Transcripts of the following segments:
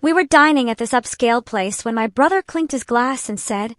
We were dining at this upscale place when my brother clinked his glass and said,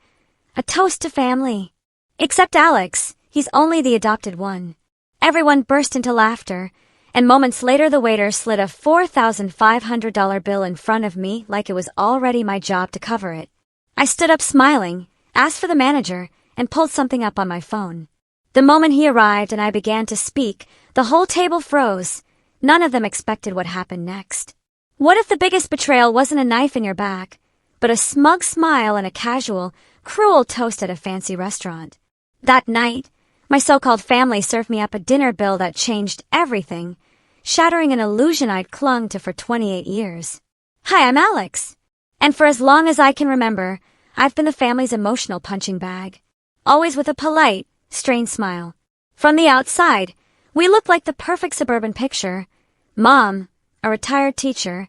"A toast to family." Except Alex, he's only the adopted one. Everyone burst into laughter, and moments later the waiter slid a $4,500 bill in front of me like it was already my job to cover it. I stood up smiling, asked for the manager, and pulled something up on my phone. The moment he arrived and I began to speak, the whole table froze. None of them expected what happened next. What if the biggest betrayal wasn't a knife in your back, but a smug smile and a casual, cruel toast at a fancy restaurant? That night, my so-called family served me up a dinner bill that changed everything, shattering an illusion I'd clung to for 28 years. Hi, I'm Alex. And for as long as I can remember, I've been the family's emotional punching bag. Always with a polite, strained smile. From the outside, we looked like the perfect suburban picture. Mom, a retired teacher.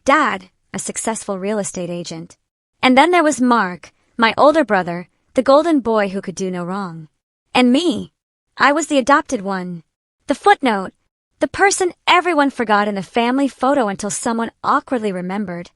Dad, a successful real estate agent. And then there was Mark, my older brother, the golden boy who could do no wrong. And me. I was the adopted one. The footnote. The person everyone forgot in the family photo until someone awkwardly remembered.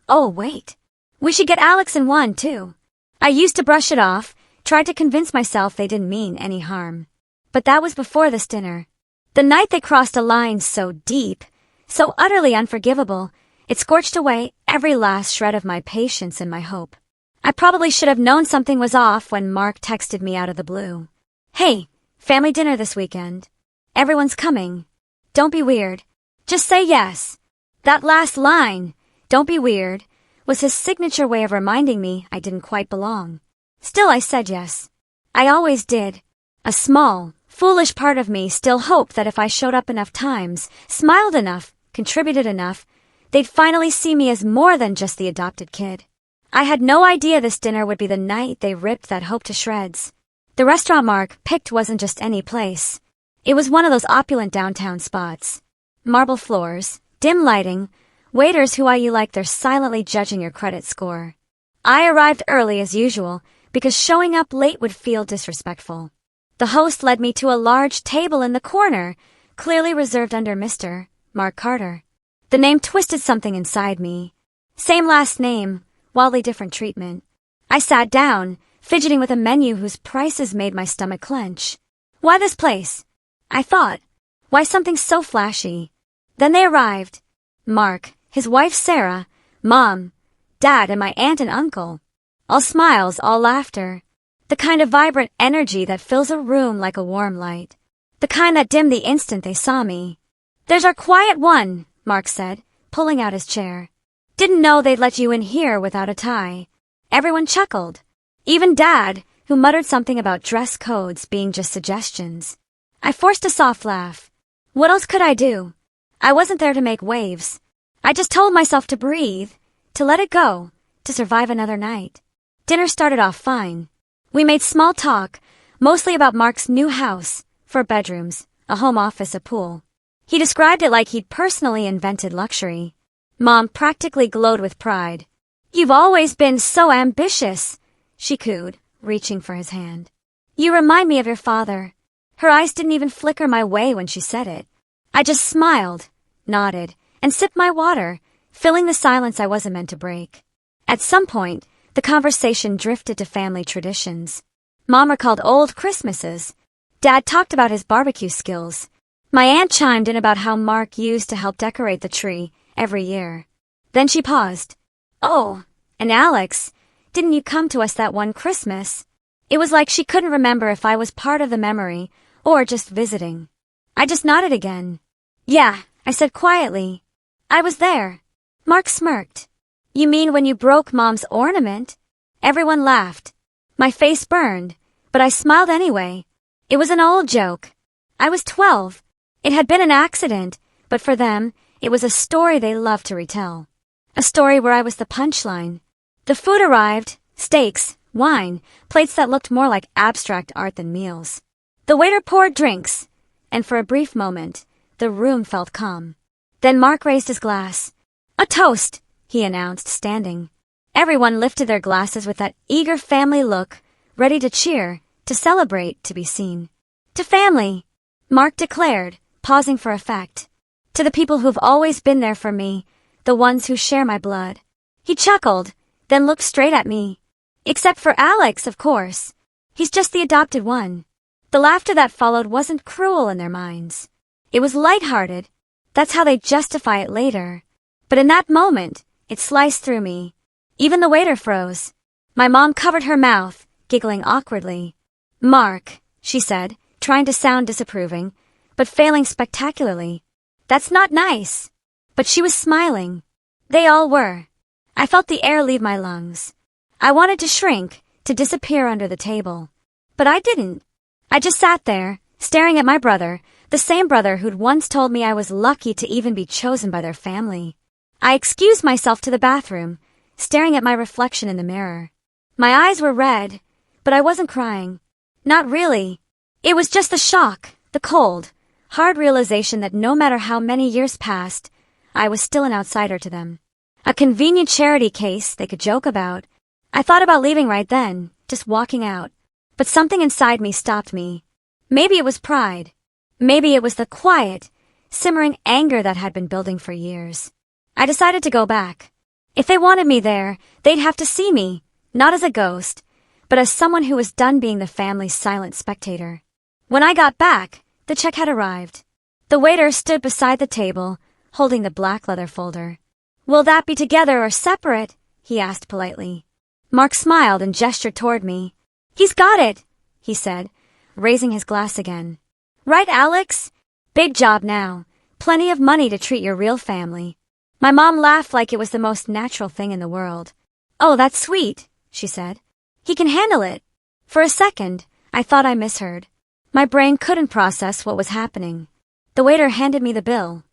Oh, wait. We should get Alex in one, too. I used to brush it off, tried to convince myself they didn't mean any harm. But that was before this dinner. The night they crossed a line so deep, so utterly unforgivable, it scorched away every last shred of my patience and my hope. I probably should have known something was off when Mark texted me out of the blue. "Hey, family dinner this weekend. Everyone's coming. Don't be weird. Just say yes." That last line, "Don't be weird," was his signature way of reminding me I didn't quite belong. Still, I said yes. I always did. A small, foolish part of me still hoped that if I showed up enough times, smiled enough, contributed enough, they'd finally see me as more than just the adopted kid. I had no idea this dinner would be the night they ripped that hope to shreds. The restaurant Mark picked wasn't just any place. It was one of those opulent downtown spots. Marble floors, dim lighting, waiters who eye you like they're silently judging your credit score. I arrived early as usual because showing up late would feel disrespectful. The host led me to a large table in the corner, clearly reserved under Mr. Mark Carter. The name twisted something inside me. Same last name, wildly different treatment. I sat down, fidgeting with a menu whose prices made my stomach clench. Why this place? I thought. Why something so flashy? Then they arrived. Mark, his wife Sarah, Mom, Dad, and my aunt and uncle. All smiles, all laughter. The kind of vibrant energy that fills a room like a warm light. The kind that dimmed the instant they saw me. "There's our quiet one," Mark said, pulling out his chair. "Didn't know they'd let you in here without a tie." Everyone chuckled. Even Dad, who muttered something about dress codes being just suggestions. I forced a soft laugh. What else could I do? I wasn't there to make waves. I just told myself to breathe, to let it go, to survive another night. Dinner started off fine. We made small talk, mostly about Mark's new house, 4 bedrooms, a home office, a pool. He described it like he'd personally invented luxury. Mom practically glowed with pride. "You've always been so ambitious," she cooed, reaching for his hand. "You remind me of your father." Her eyes didn't even flicker my way when she said it. I just smiled, nodded, and sipped my water, filling the silence I wasn't meant to break. At some point, the conversation drifted to family traditions. Mom recalled old Christmases. Dad talked about his barbecue skills. My aunt chimed in about how Mark used to help decorate the tree every year. Then she paused. "Oh, and Alex, didn't you come to us that one Christmas?" It was like she couldn't remember if I was part of the memory or just visiting. I just nodded again. "Yeah," I said quietly. "I was there." Mark smirked. "You mean when you broke Mom's ornament?" Everyone laughed. My face burned, but I smiled anyway. It was an old joke. I was 12. It had been an accident, but for them, it was a story they loved to retell. A story where I was the punchline. The food arrived, steaks, wine, plates that looked more like abstract art than meals. The waiter poured drinks, and for a brief moment, the room felt calm. Then Mark raised his glass. "A toast," he announced, standing. Everyone lifted their glasses with that eager family look, ready to cheer, to celebrate, to be seen. "To family," Mark declared, pausing for effect. "To the people who've always been there for me, the ones who share my blood. He chuckled, then looked straight at me. Except for Alex, of course. He's just the adopted one. The laughter that followed wasn't cruel in their minds. It was lighthearted. That's how they justify it later. But in that moment, it sliced through me. Even the waiter froze. My mom covered her mouth, giggling awkwardly. "Mark," she said, trying to sound disapproving, but failing spectacularly. "That's not nice." But she was smiling. They all were. I felt the air leave my lungs. I wanted to shrink, to disappear under the table. But I didn't. I just sat there, staring at my brother, the same brother who'd once told me I was lucky to even be chosen by their family. I excused myself to the bathroom, staring at my reflection in the mirror. My eyes were red, but I wasn't crying. Not really. It was just the shock, the cold, hard realization that no matter how many years passed, I was still an outsider to them. A convenient charity case they could joke about. I thought about leaving right then, just walking out. But something inside me stopped me. Maybe it was pride. Maybe it was the quiet, simmering anger that had been building for years. I decided to go back. If they wanted me there, they'd have to see me, not as a ghost, but as someone who was done being the family's silent spectator. When I got back, the check had arrived. The waiter stood beside the table, holding the black leather folder. "Will that be together or separate?" he asked politely. Mark smiled and gestured toward me. "He's got it," he said, raising his glass again. "Right, Alex? Big job now. Plenty of money to treat your real family." My mom laughed like it was the most natural thing in the world. "Oh, that's sweet," she said. "He can handle it." For a second, I thought I misheard. My brain couldn't process what was happening. The waiter handed me the bill.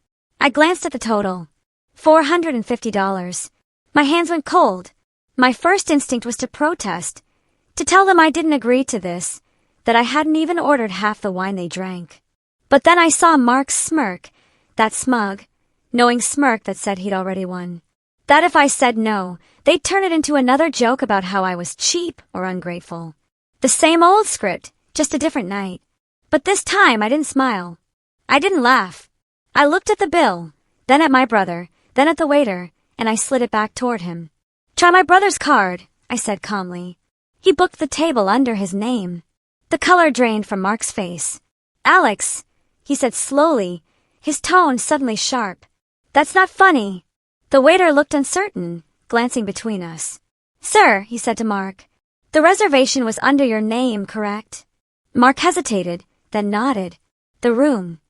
I glanced at the total. $450. My hands went cold. My first instinct was to protest, to tell them I didn't agree to this, that I hadn't even ordered half the wine they drank. But then I saw Mark's smirk, that smug, knowing smirk that said he'd already won. That if I said no, they'd turn it into another joke about how I was cheap or ungrateful. The same old script, just a different night. But this time I didn't smile. I didn't laugh. I looked at the bill, then at my brother, then at the waiter, and I slid it back toward him. "Try my brother's card," I said calmly. He booked the table under his name. The color drained from Mark's face. "Alex," he said slowly, his tone suddenly sharp. "That's not funny." The waiter looked uncertain, glancing between us. "Sir," he said to Mark, "the reservation was under your name, correct?" Mark hesitated, then nodded. The room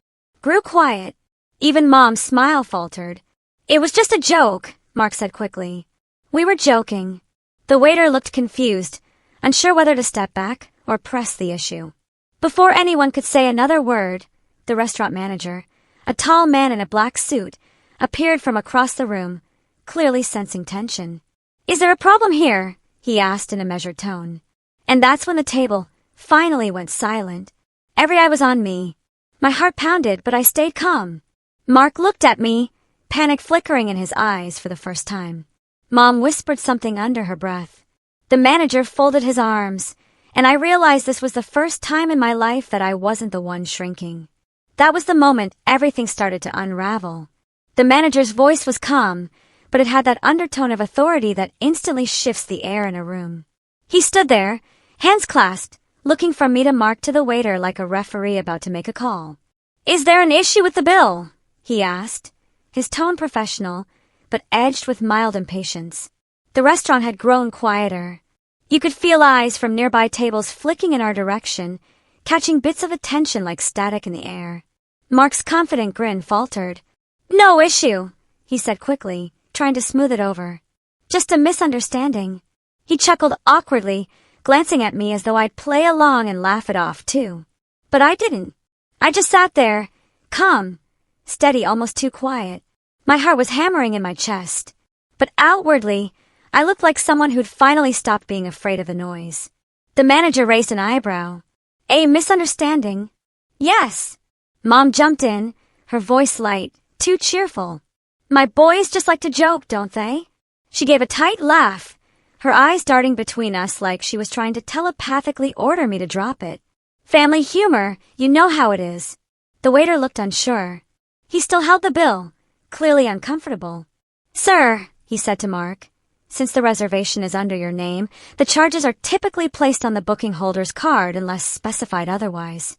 grew quiet. Even Mom's smile faltered. "It was just a joke," Mark said quickly. "We were joking." The waiter looked confused, unsure whether to step back or press the issue. Before anyone could say another word, the restaurant manager, a tall man in a black suit, appeared from across the room, clearly sensing tension. "Is there a problem here?" he asked in a measured tone. And that's when the table finally went silent. Every eye was on me. My heart pounded, but I stayed calm. Mark looked at me, panic flickering in his eyes for the first time. Mom whispered something under her breath. The manager folded his arms, and I realized this was the first time in my life that I wasn't the one shrinking. That was the moment everything started to unravel. The manager's voice was calm, but it had that undertone of authority that instantly shifts the air in a room. He stood there, hands clasped, looking from me to Mark to the waiter like a referee about to make a call. "Is there an issue with the bill?" he asked, his tone professional, but edged with mild impatience. The restaurant had grown quieter. You could feel eyes from nearby tables flicking in our direction, catching bits of attention like static in the air. Mark's confident grin faltered. "No issue," he said quickly, trying to smooth it over. "Just a misunderstanding." He chuckled awkwardly, glancing at me as though I'd play along and laugh it off, too. But I didn't. I just sat there, calm, steady, almost too quiet. My heart was hammering in my chest. But outwardly, I looked like someone who'd finally stopped being afraid of the noise. The manager raised an eyebrow. "A misunderstanding?" "Yes." Mom jumped in, her voice light, too cheerful. "My boys just like to joke, don't they?" She gave a tight laugh, her eyes darting between us like she was trying to telepathically order me to drop it. "Family humor, you know how it is." The waiter looked unsure. He still held the bill, clearly uncomfortable. Sir, he said to Mark, since the reservation is under your name, the charges are typically placed on the booking holder's card unless specified otherwise.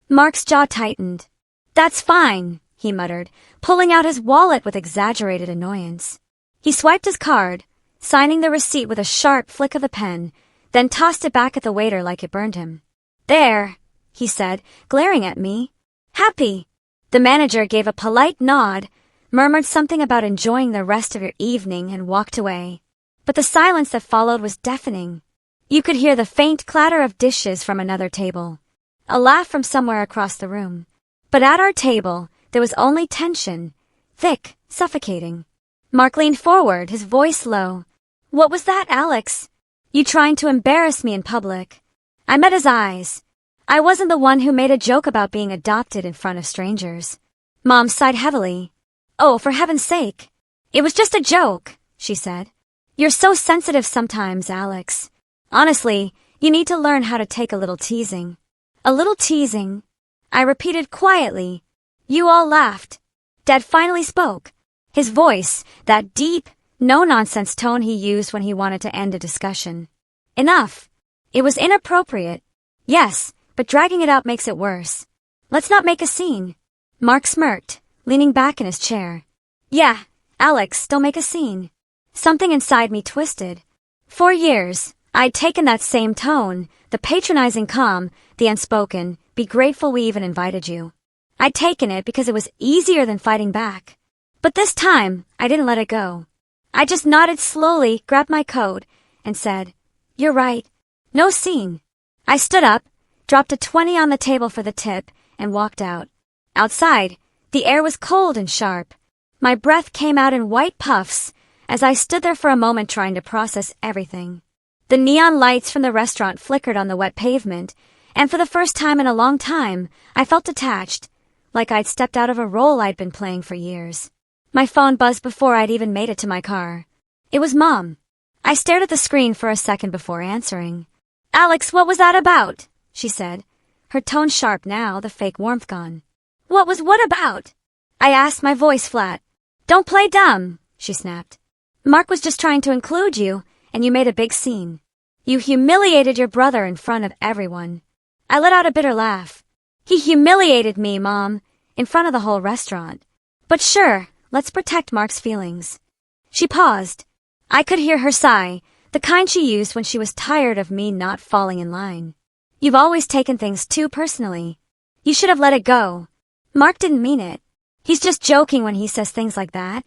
Mark's jaw tightened. That's fine, he muttered, pulling out his wallet with exaggerated annoyance. He swiped his card, signing the receipt with a sharp flick of the pen, then tossed it back at the waiter like it burned him. There, he said, glaring at me. Happy. The manager gave a polite nod, murmured something about enjoying the rest of your evening, and walked away. But the silence that followed was deafening. You could hear the faint clatter of dishes from another table, a laugh from somewhere across the room. But at our table, there was only tension, thick, suffocating. Mark leaned forward, his voice low. What was that, Alex? You trying to embarrass me in public? I met his eyes. I wasn't the one who made a joke about being adopted in front of strangers. Mom sighed heavily. Oh, for heaven's sake. It was just a joke, she said. You're so sensitive sometimes, Alex. Honestly, you need to learn how to take a little teasing. A little teasing, I repeated quietly. You all laughed. Dad finally spoke. His voice, that deep, no-nonsense tone he used when he wanted to end a discussion. Enough. It was inappropriate. Yes, but dragging it out makes it worse. Let's not make a scene. Mark smirked, leaning back in his chair. Yeah, Alex, don't make a scene. Something inside me twisted. For years, I'd taken that same tone, the patronizing calm, the unspoken, be grateful we even invited you. I'd taken it because it was easier than fighting back. But this time, I didn't let it go. I just nodded slowly, grabbed my coat, and said, You're right. No scene. I stood up, dropped a 20 on the table for the tip, and walked out. Outside, the air was cold and sharp. My breath came out in white puffs as I stood there for a moment trying to process everything. The neon lights from the restaurant flickered on the wet pavement, and for the first time in a long time, I felt detached, like I'd stepped out of a role I'd been playing for years. My phone buzzed before I'd even made it to my car. It was Mom. I stared at the screen for a second before answering. Alex, what was that about? She said, her tone sharp now, the fake warmth gone. What about? I asked, my voice flat. Don't play dumb, she snapped. Mark was just trying to include you, and you made a big scene. You humiliated your brother in front of everyone. I let out a bitter laugh. He humiliated me, Mom, in front of the whole restaurant. But sure, let's protect Mark's feelings. She paused. I could hear her sigh, the kind she used when she was tired of me not falling in line. You've always taken things too personally. You should have let it go. Mark didn't mean it. He's just joking when he says things like that.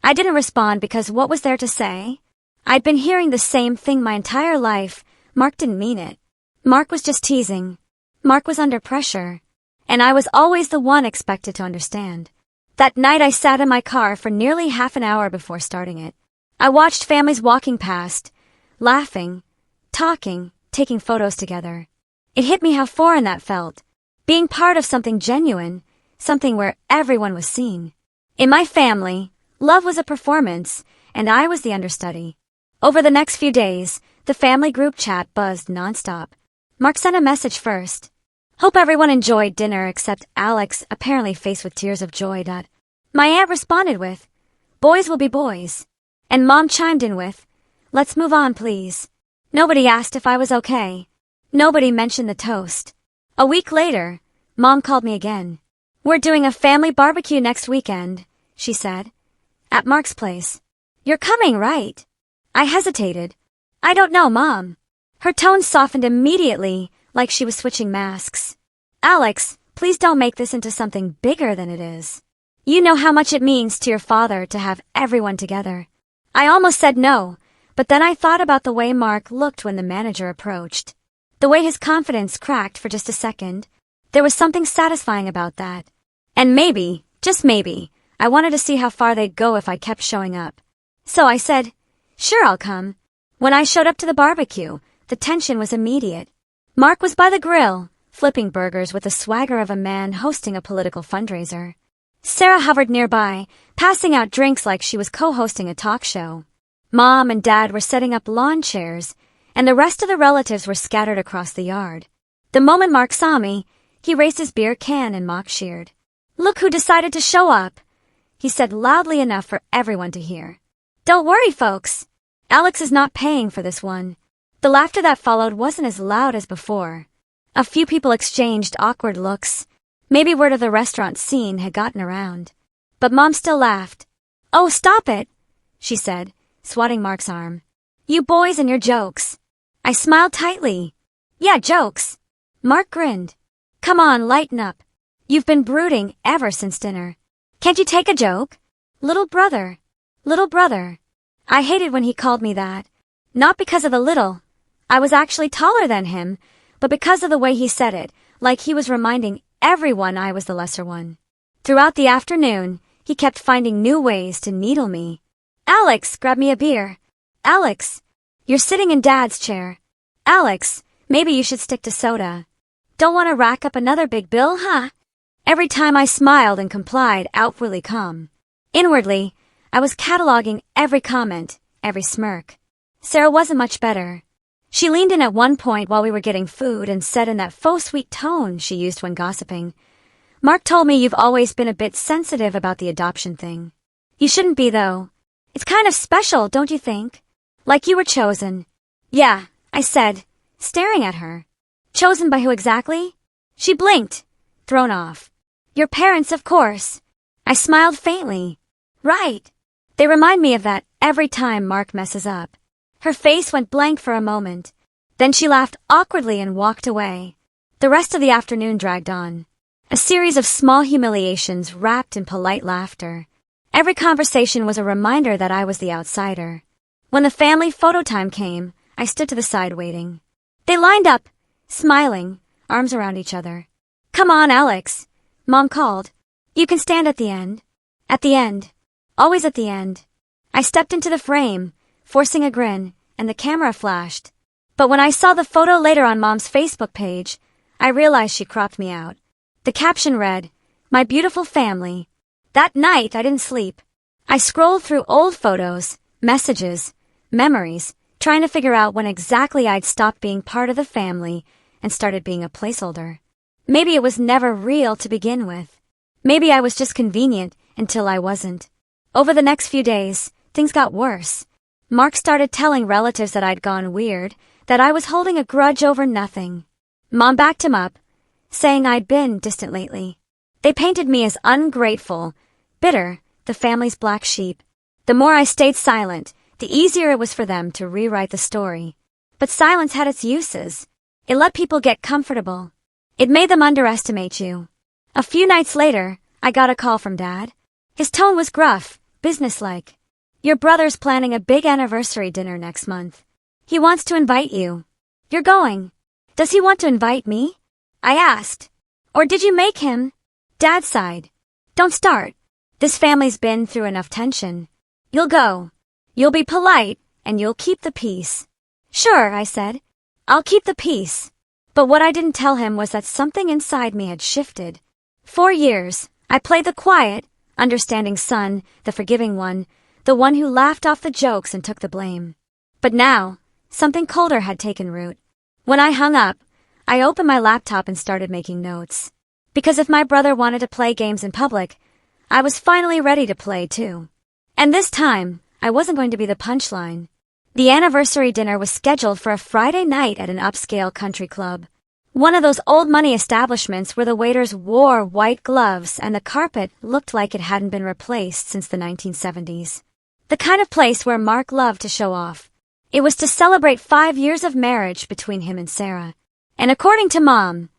I didn't respond because what was there to say? I'd been hearing the same thing my entire life. Mark didn't mean it. Mark was just teasing. Mark was under pressure. And I was always the one expected to understand. That night I sat in my car for nearly half an hour before starting it. I watched families walking past, laughing, talking, taking photos together. It hit me how foreign that felt. Being part of something genuine, something where everyone was seen. In my family, love was a performance, and I was the understudy. Over the next few days, the family group chat buzzed nonstop. Mark sent a message first. Hope everyone enjoyed dinner except Alex, apparently faced with tears of joy. My aunt responded with, Boys will be boys. And Mom chimed in with, Let's move on, please. Nobody asked if I was okay. Nobody mentioned the toast. A week later, Mom called me again. We're doing a family barbecue next weekend, she said. At Mark's place. You're coming, right? I hesitated. I don't know, Mom. Her tone softened immediately, like she was switching masks. Alex, please don't make this into something bigger than it is. You know how much it means to your father to have everyone together. I almost said no, but then I thought about the way Mark looked when the manager approached. The way his confidence cracked for just a second. There was something satisfying about that. And maybe, just maybe, I wanted to see how far they'd go if I kept showing up. So I said, Sure, I'll come. When I showed up to the barbecue, the tension was immediate. Mark was by the grill, flipping burgers with the swagger of a man hosting a political fundraiser. Sarah hovered nearby, passing out drinks like she was co-hosting a talk show. Mom and Dad were setting up lawn chairs, and the rest of the relatives were scattered across the yard. The moment Mark saw me, he raised his beer can and mock cheered. Look who decided to show up, he said loudly enough for everyone to hear. Don't worry, folks. Alex is not paying for this one. The laughter that followed wasn't as loud as before. A few people exchanged awkward looks. Maybe word of the restaurant scene had gotten around. But Mom still laughed. "Oh, stop it," she said, swatting Mark's arm. "You boys and your jokes." I smiled tightly. "Yeah, jokes." Mark grinned. "Come on, lighten up. You've been brooding ever since dinner. Can't you take a joke? Little brother. Little brother." I hated when he called me that. Not because of the little. I was actually taller than him, but because of the way he said it, like he was reminding everyone I was the lesser one. Throughout the afternoon, he kept finding new ways to needle me. "Alex, grab me a beer. Alex, you're sitting in Dad's chair. Alex, maybe you should stick to soda. Don't want to rack up another big bill, huh?" Every time I smiled and complied, outwardly calm. Inwardly, I was cataloging every comment, every smirk. Sarah wasn't much better. She leaned in at one point while we were getting food and said in that faux sweet tone she used when gossiping, "Mark told me you've always been a bit sensitive about the adoption thing. You shouldn't be, though. It's kind of special, don't you think? Like you were chosen." "Yeah," I said, staring at her. "Chosen by who exactly?" She blinked, thrown off. "Your parents, of course." I smiled faintly. "Right. They remind me of that every time Mark messes up." Her face went blank for a moment. Then she laughed awkwardly and walked away. The rest of the afternoon dragged on. A series of small humiliations wrapped in polite laughter. Every conversation was a reminder that I was the outsider. When the family photo time came, I stood to the side waiting. They lined up, smiling, arms around each other. "Come on, Alex," Mom called. "You can stand at the end." At the end. Always at the end. I stepped into the frame, forcing a grin, and the camera flashed. But when I saw the photo later on Mom's Facebook page, I realized she cropped me out. The caption read, "My beautiful family." That night, I didn't sleep. I scrolled through old photos, messages, memories, trying to figure out when exactly I'd stopped being part of the family and started being a placeholder. Maybe it was never real to begin with. Maybe I was just convenient until I wasn't. Over the next few days, things got worse. Mark started telling relatives that I'd gone weird, that I was holding a grudge over nothing. Mom backed him up, saying I'd been distant lately. They painted me as ungrateful, bitter, the family's black sheep. The more I stayed silent, the easier it was for them to rewrite the story. But silence had its uses. It let people get comfortable. It made them underestimate you. A few nights later, I got a call from Dad. His tone was gruff, businesslike. "Your brother's planning a big anniversary dinner next month. He wants to invite you. You're going. Does he want to invite me?" I asked. "Or did you make him?" Dad sighed. "Don't start. This family's been through enough tension. You'll go. You'll be polite, and you'll keep the peace." "Sure," I said. "I'll keep the peace." But what I didn't tell him was that something inside me had shifted. For years, I played the quiet, understanding son, the forgiving one, the one who laughed off the jokes and took the blame. But now, something colder had taken root. When I hung up, I opened my laptop and started making notes. Because if my brother wanted to play games in public, I was finally ready to play too. And this time, I wasn't going to be the punchline. The anniversary dinner was scheduled for a Friday night at an upscale country club. One of those old money establishments where the waiters wore white gloves and the carpet looked like it hadn't been replaced since the 1970s. The kind of place where Mark loved to show off. It was to celebrate 5 years of marriage between him and Sarah. And according to Mom,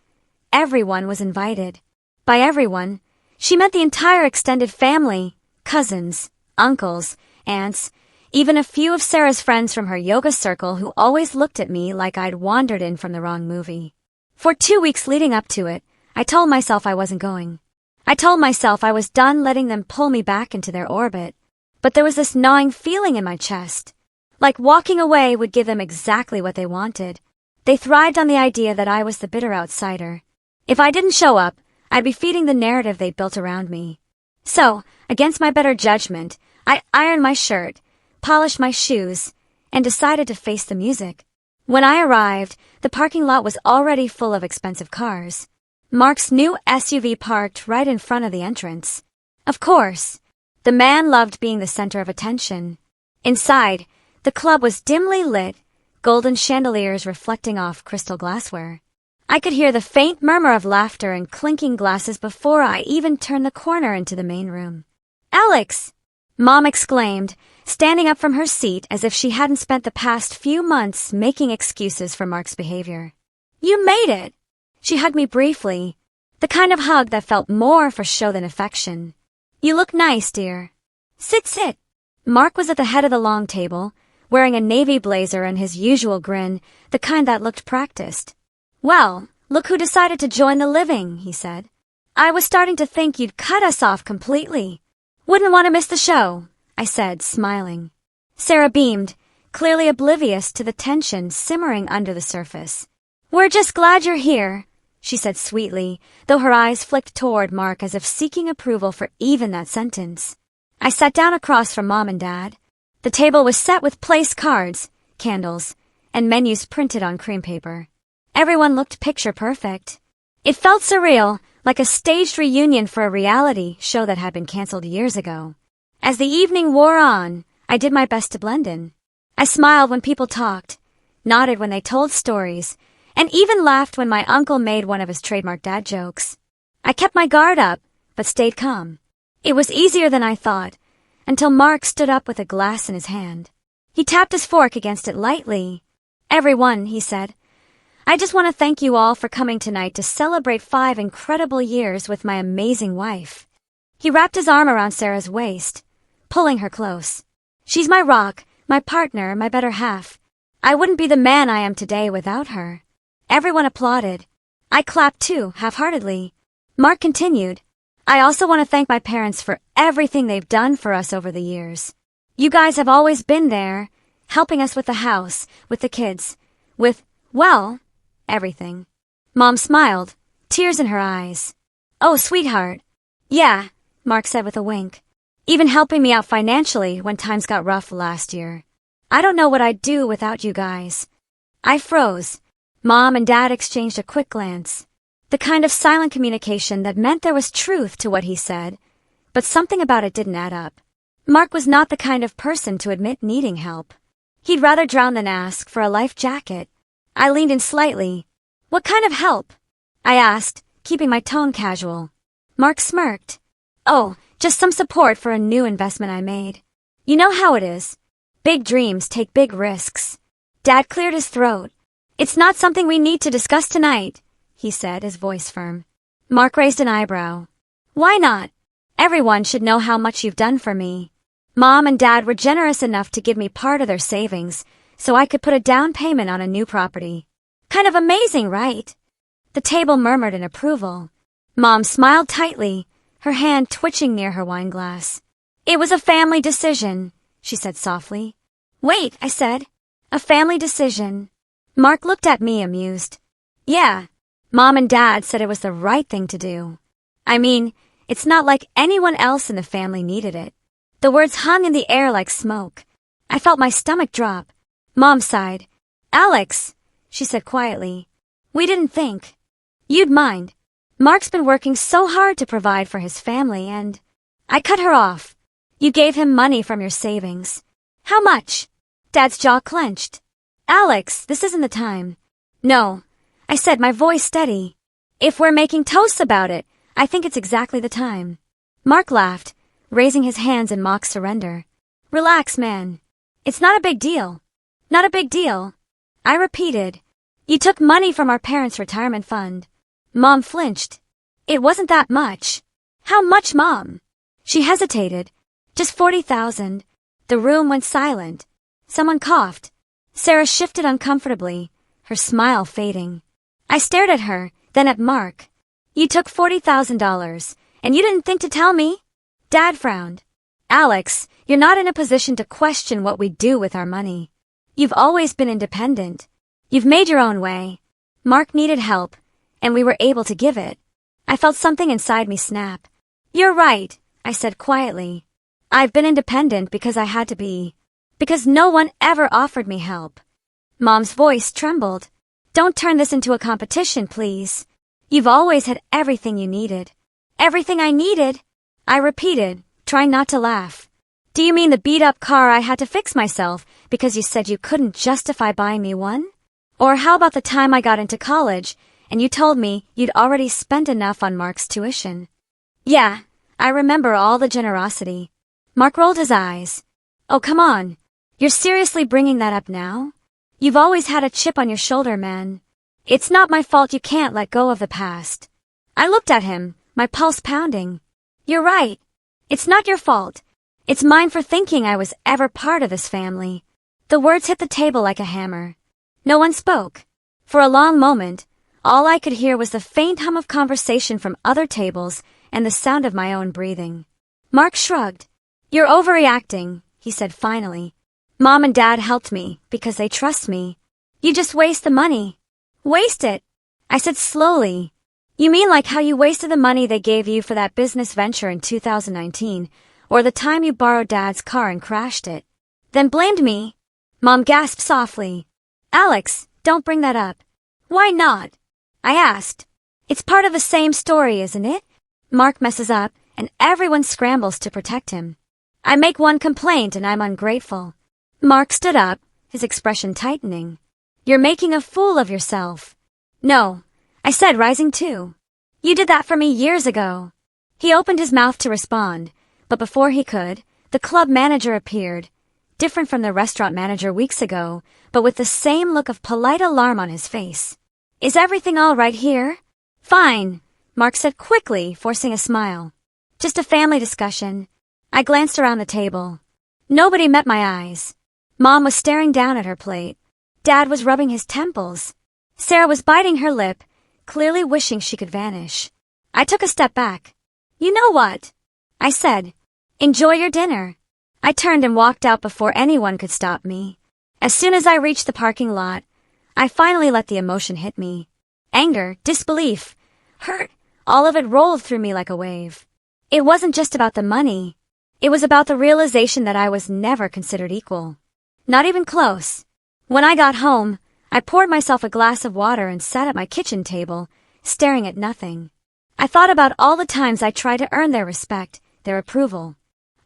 everyone was invited. By everyone, she meant the entire extended family, cousins, uncles, aunts, even a few of Sarah's friends from her yoga circle who always looked at me like I'd wandered in from the wrong movie. For 2 weeks leading up to it, I told myself I wasn't going. I told myself I was done letting them pull me back into their orbit. But there was this gnawing feeling in my chest. Like walking away would give them exactly what they wanted. They thrived on the idea that I was the bitter outsider. If I didn't show up, I'd be feeding the narrative they built around me. So, against my better judgment, I ironed my shirt, polished my shoes, and decided to face the music. When I arrived, the parking lot was already full of expensive cars. Mark's new SUV parked right in front of the entrance. Of course, the man loved being the center of attention. Inside, the club was dimly lit, golden chandeliers reflecting off crystal glassware. I could hear the faint murmur of laughter and clinking glasses before I even turned the corner into the main room. "Alex!" Mom exclaimed, standing up from her seat as if she hadn't spent the past few months making excuses for Mark's behavior. "You made it!" She hugged me briefly, the kind of hug that felt more for show than affection. "You look nice, dear." Sit. Mark was at the head of the long table, wearing a navy blazer and his usual grin, the kind that looked practiced. "Well, look who decided to join the living," he said. "I was starting to think you'd cut us off completely." "Wouldn't want to miss the show," I said, smiling. Sarah beamed, clearly oblivious to the tension simmering under the surface. "We're just glad you're here," she said sweetly, though her eyes flicked toward Mark as if seeking approval for even that sentence. I sat down across from Mom and Dad. The table was set with place cards, candles, and menus printed on cream paper. Everyone looked picture perfect. It felt surreal, like a staged reunion for a reality show that had been canceled years ago. As the evening wore on, I did my best to blend in. I smiled when people talked, nodded when they told stories, and even laughed when my uncle made one of his trademark dad jokes. I kept my guard up, but stayed calm. It was easier than I thought, until Mark stood up with a glass in his hand. He tapped his fork against it lightly. "Everyone," he said, "I just want to thank you all for coming tonight to celebrate 5 incredible years with my amazing wife." He wrapped his arm around Sarah's waist, pulling her close. "She's my rock, my partner, my better half. I wouldn't be the man I am today without her." Everyone applauded. I clapped too, half-heartedly. Mark continued, "I also want to thank my parents for everything they've done for us over the years. You guys have always been there, helping us with the house, with the kids, with, well, everything." Mom smiled, tears in her eyes. "Oh, sweetheart." "Yeah," Mark said with a wink. "Even helping me out financially when times got rough last year. I don't know what I'd do without you guys." I froze. Mom and Dad exchanged a quick glance. The kind of silent communication that meant there was truth to what he said, but something about it didn't add up. Mark was not the kind of person to admit needing help. He'd rather drown than ask for a life jacket. I leaned in slightly. "What kind of help?" I asked, keeping my tone casual. Mark smirked. "Oh, just some support for a new investment I made. You know how it is. Big dreams take big risks." Dad cleared his throat. "It's not something we need to discuss tonight," he said, his voice firm. Mark raised an eyebrow. "Why not? Everyone should know how much you've done for me." Mom and Dad were generous enough to give me part of their savings so I could put a down payment on a new property. "Kind of amazing, right?" The table murmured in approval. Mom smiled tightly, her hand twitching near her wine glass. "It was a family decision," she said softly. "Wait," I said. "A family decision?" Mark looked at me amused. "Yeah, Mom and Dad said it was the right thing to do. I mean, it's not like anyone else in the family needed it." The words hung in the air like smoke. I felt my stomach drop. Mom sighed. "Alex," she said quietly, "we didn't think you'd mind. Mark's been working so hard to provide for his family and—" I cut her off. "You gave him money from your savings." "How much?" Dad's jaw clenched. "Alex, this isn't the time." "No," I said, my voice steady. "If we're making toasts about it, I think it's exactly the time." Mark laughed, raising his hands in mock surrender. "Relax, man. It's not a big deal." "Not a big deal?" I repeated. "You took money from our parents' retirement fund." Mom flinched. "It wasn't that much." "How much, Mom?" She hesitated. "Just 40,000. The room went silent. Someone coughed. Sarah shifted uncomfortably, her smile fading. I stared at her, then at Mark. "You took $40,000, and you didn't think to tell me?" Dad frowned. "Alex, you're not in a position to question what we do with our money. You've always been independent. You've made your own way." Mark needed help, and we were able to give it. I felt something inside me snap. "You're right," I said quietly. "I've been independent because I had to be. Because no one ever offered me help." Mom's voice trembled. "Don't turn this into a competition, please. You've always had everything you needed." "Everything I needed?" I repeated, trying not to laugh. Do you mean the beat-up car I had to fix myself because you said you couldn't justify buying me one? Or how about the time I got into college and you told me you'd already spent enough on Mark's tuition? Yeah, I remember all the generosity. Mark rolled his eyes. Oh, come on. You're seriously bringing that up now? You've always had a chip on your shoulder, man. It's not my fault you can't let go of the past. I looked at him, my pulse pounding. You're right. It's not your fault. It's mine for thinking I was ever part of this family. The words hit the table like a hammer. No one spoke. For a long moment, all I could hear was the faint hum of conversation from other tables and the sound of my own breathing. Mark shrugged. You're overreacting, he said finally. Mom and Dad helped me because they trust me. You just waste the money. Waste it, I said slowly. You mean like how you wasted the money they gave you for that business venture in 2019, or the time you borrowed Dad's car and crashed it? Then blamed me? Mom gasped softly. Alex, don't bring that up. Why not? I asked. It's part of the same story, isn't it? Mark messes up, and everyone scrambles to protect him. I make one complaint and I'm ungrateful. Mark stood up, his expression tightening. You're making a fool of yourself. No, I said, rising too. You did that for me years ago. He opened his mouth to respond, but before he could, the club manager appeared, different from the restaurant manager weeks ago, but with the same look of polite alarm on his face. Is everything all right here? Fine, Mark said quickly, forcing a smile. Just a family discussion. I glanced around the table. Nobody met my eyes. Mom was staring down at her plate. Dad was rubbing his temples. Sarah was biting her lip, clearly wishing she could vanish. I took a step back. You know what? I said. Enjoy your dinner. I turned and walked out before anyone could stop me. As soon as I reached the parking lot, I finally let the emotion hit me. Anger, disbelief, hurt, all of it rolled through me like a wave. It wasn't just about the money. It was about the realization that I was never considered equal. Not even close. When I got home, I poured myself a glass of water and sat at my kitchen table, staring at nothing. I thought about all the times I tried to earn their respect, their approval.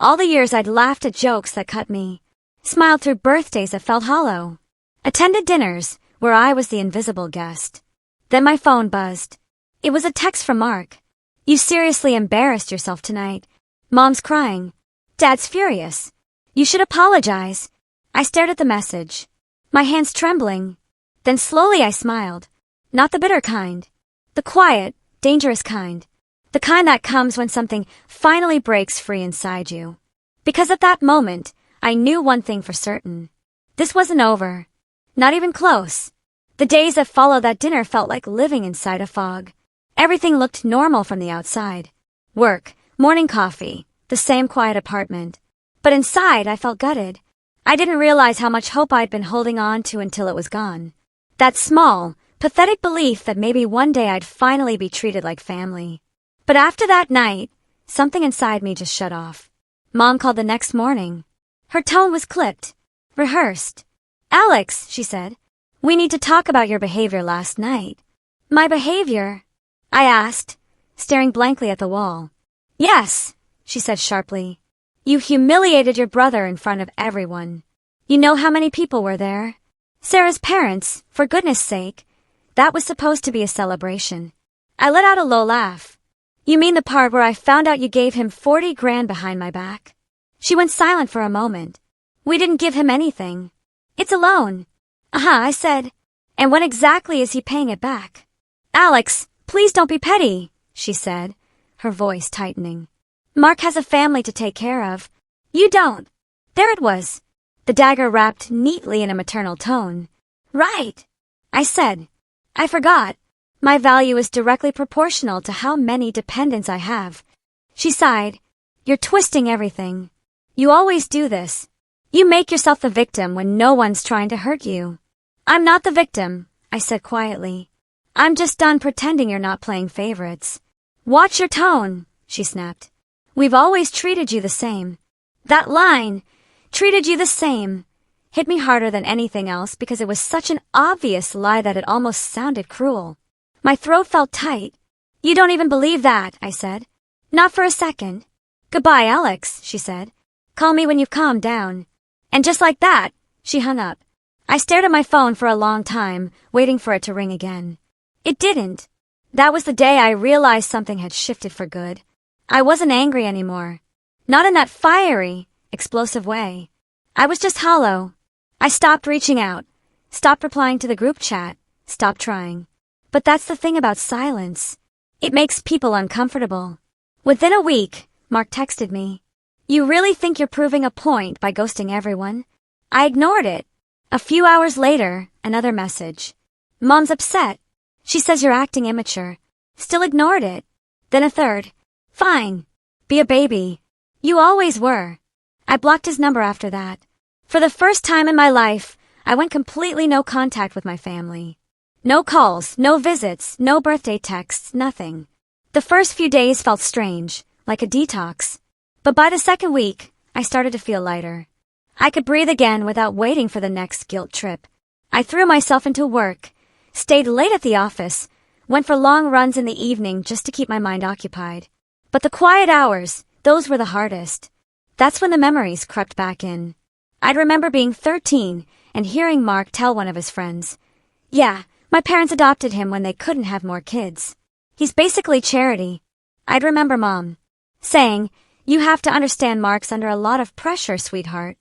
All the years I'd laughed at jokes that cut me, smiled through birthdays that felt hollow, attended dinners where I was the invisible guest. Then my phone buzzed. It was a text from Mark. You seriously embarrassed yourself tonight. Mom's crying. Dad's furious. You should apologize. I stared at the message, my hands trembling. Then slowly I smiled. Not the bitter kind. The quiet, dangerous kind. The kind that comes when something finally breaks free inside you. Because at that moment, I knew one thing for certain. This wasn't over. Not even close. The days that followed that dinner felt like living inside a fog. Everything looked normal from the outside. Work, morning coffee, the same quiet apartment. But inside, I felt gutted. I didn't realize how much hope I'd been holding on to until it was gone. That small, pathetic belief that maybe one day I'd finally be treated like family. But after that night, something inside me just shut off. Mom called the next morning. Her tone was clipped, rehearsed. Alex, she said, we need to talk about your behavior last night. My behavior? I asked, staring blankly at the wall. Yes, she said sharply. You humiliated your brother in front of everyone. You know how many people were there? Sarah's parents, for goodness sake. That was supposed to be a celebration. I let out a low laugh. You mean the part where I found out you gave him 40 grand behind my back? She went silent for a moment. We didn't give him anything. It's a loan. I said. And when exactly is he paying it back? Alex, please don't be petty, she said, her voice tightening. Mark has a family to take care of. You don't. There it was. The dagger wrapped neatly in a maternal tone. Right, I said. I forgot. My value is directly proportional to how many dependents I have. She sighed. You're twisting everything. You always do this. You make yourself the victim when no one's trying to hurt you. I'm not the victim, I said quietly. I'm just done pretending you're not playing favorites. Watch your tone, she snapped. We've always treated you the same. That line, treated you the same, hit me harder than anything else because it was such an obvious lie that it almost sounded cruel. My throat felt tight. You don't even believe that, I said. Not for a second. Goodbye, Alex, she said. Call me when you've calmed down. And just like that, she hung up. I stared at my phone for a long time, waiting for it to ring again. It didn't. That was the day I realized something had shifted for good. I wasn't angry anymore. Not in that fiery, explosive way. I was just hollow. I stopped reaching out, stopped replying to the group chat, stopped trying. But that's the thing about silence. It makes people uncomfortable. Within a week, Mark texted me. You really think you're proving a point by ghosting everyone? I ignored it. A few hours later, another message. Mom's upset. She says you're acting immature. Still ignored it. Then a third. Fine. Be a baby. You always were. I blocked his number after that. For the first time in my life, I went completely no contact with my family. No calls, no visits, no birthday texts, nothing. The first few days felt strange, like a detox. But by the second week, I started to feel lighter. I could breathe again without waiting for the next guilt trip. I threw myself into work, stayed late at the office, went for long runs in the evening just to keep my mind occupied. But the quiet hours, those were the hardest. That's when the memories crept back in. I'd remember being 13 and hearing Mark tell one of his friends, "Yeah, my parents adopted him when they couldn't have more kids. He's basically charity." I'd remember Mom saying, "You have to understand Mark's under a lot of pressure, sweetheart,"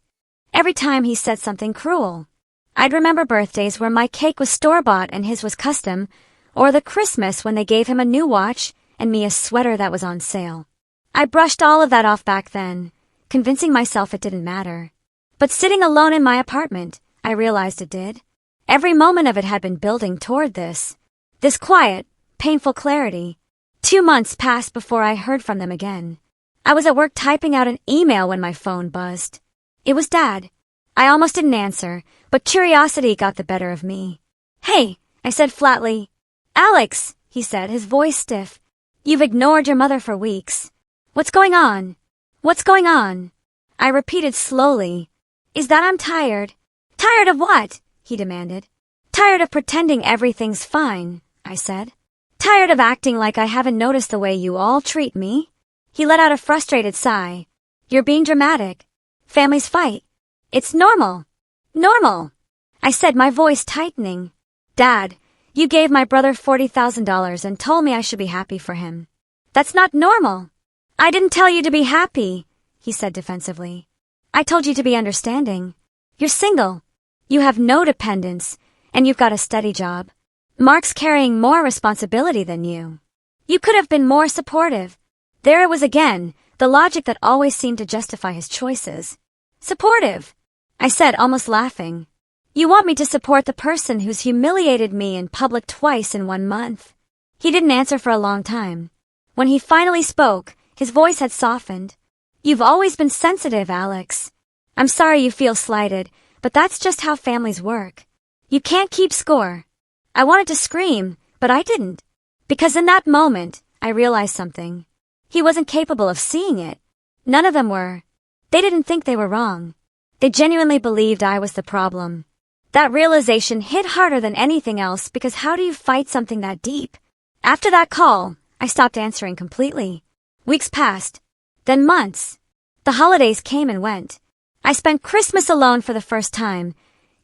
every time he said something cruel. I'd remember birthdays where my cake was store-bought and his was custom, or the Christmas when they gave him a new watch and me a sweater that was on sale. I brushed all of that off back then, convincing myself it didn't matter. But sitting alone in my apartment, I realized it did. Every moment of it had been building toward this quiet, painful clarity. 2 months passed before I heard from them again. I was at work typing out an email when my phone buzzed. It was Dad. I almost didn't answer, but curiosity got the better of me. "Hey," I said flatly. "Alex," he said, his voice stiff. "You've ignored your mother for weeks. What's going on?" "What's going on?" I repeated slowly. "Is that I'm tired." "Tired of what?" he demanded. "Tired of pretending everything's fine," I said. "Tired of acting like I haven't noticed the way you all treat me." He let out a frustrated sigh. "You're being dramatic. Families fight. It's normal." "Normal," I said, my voice tightening. "Dad, you gave my brother $40,000 and told me I should be happy for him. That's not normal." "I didn't tell you to be happy," he said defensively. "I told you to be understanding. You're single. You have no dependents, and you've got a steady job. Mark's carrying more responsibility than you. You could have been more supportive." There it was again, the logic that always seemed to justify his choices. "Supportive," I said, almost laughing. "You want me to support the person who's humiliated me in public twice in 1 month?" He didn't answer for a long time. When he finally spoke, his voice had softened. "You've always been sensitive, Alex. I'm sorry you feel slighted, but that's just how families work. You can't keep score." I wanted to scream, but I didn't. Because in that moment, I realized something. He wasn't capable of seeing it. None of them were. They didn't think they were wrong. They genuinely believed I was the problem. That realization hit harder than anything else because how do you fight something that deep? After that call, I stopped answering completely. Weeks passed. Then months. The holidays came and went. I spent Christmas alone for the first time,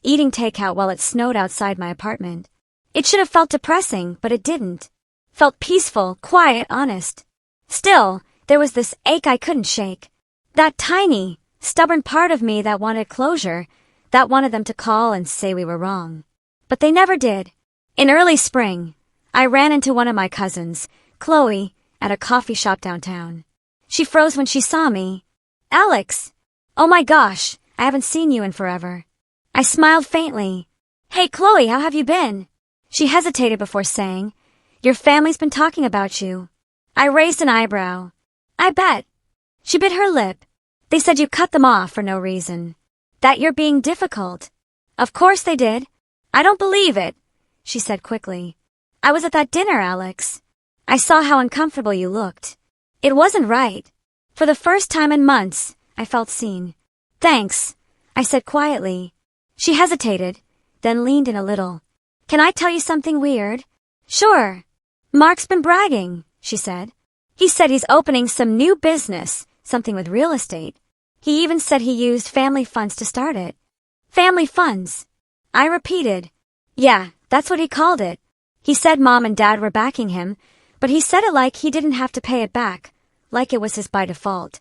eating takeout while it snowed outside my apartment. It should have felt depressing, but it didn't. Felt peaceful, quiet, honest. Still, there was this ache I couldn't shake. That tiny, stubborn part of me that wanted closure, that wanted them to call and say we were wrong. But they never did. In early spring, I ran into one of my cousins, Chloe, at a coffee shop downtown. She froze when she saw me. "Alex! Oh my gosh, I haven't seen you in forever." I smiled faintly. "Hey Chloe, how have you been?" She hesitated before saying, "Your family's been talking about you." I raised an eyebrow. "I bet." She bit her lip. "They said you cut them off for no reason. That you're being difficult." "Of course they did. I don't believe it," she said quickly. "I was at that dinner, Alex. I saw how uncomfortable you looked. It wasn't right." For the first time in months, I felt seen. "Thanks," I said quietly. She hesitated, then leaned in a little. "Can I tell you something weird?" "Sure." "Mark's been bragging," she said. "He said he's opening some new business, something with real estate. He even said he used family funds to start it. Family funds. I repeated. Yeah, that's what he called it. He said Mom and Dad were backing him, but he said it like he didn't have to pay it back, like it was his by default.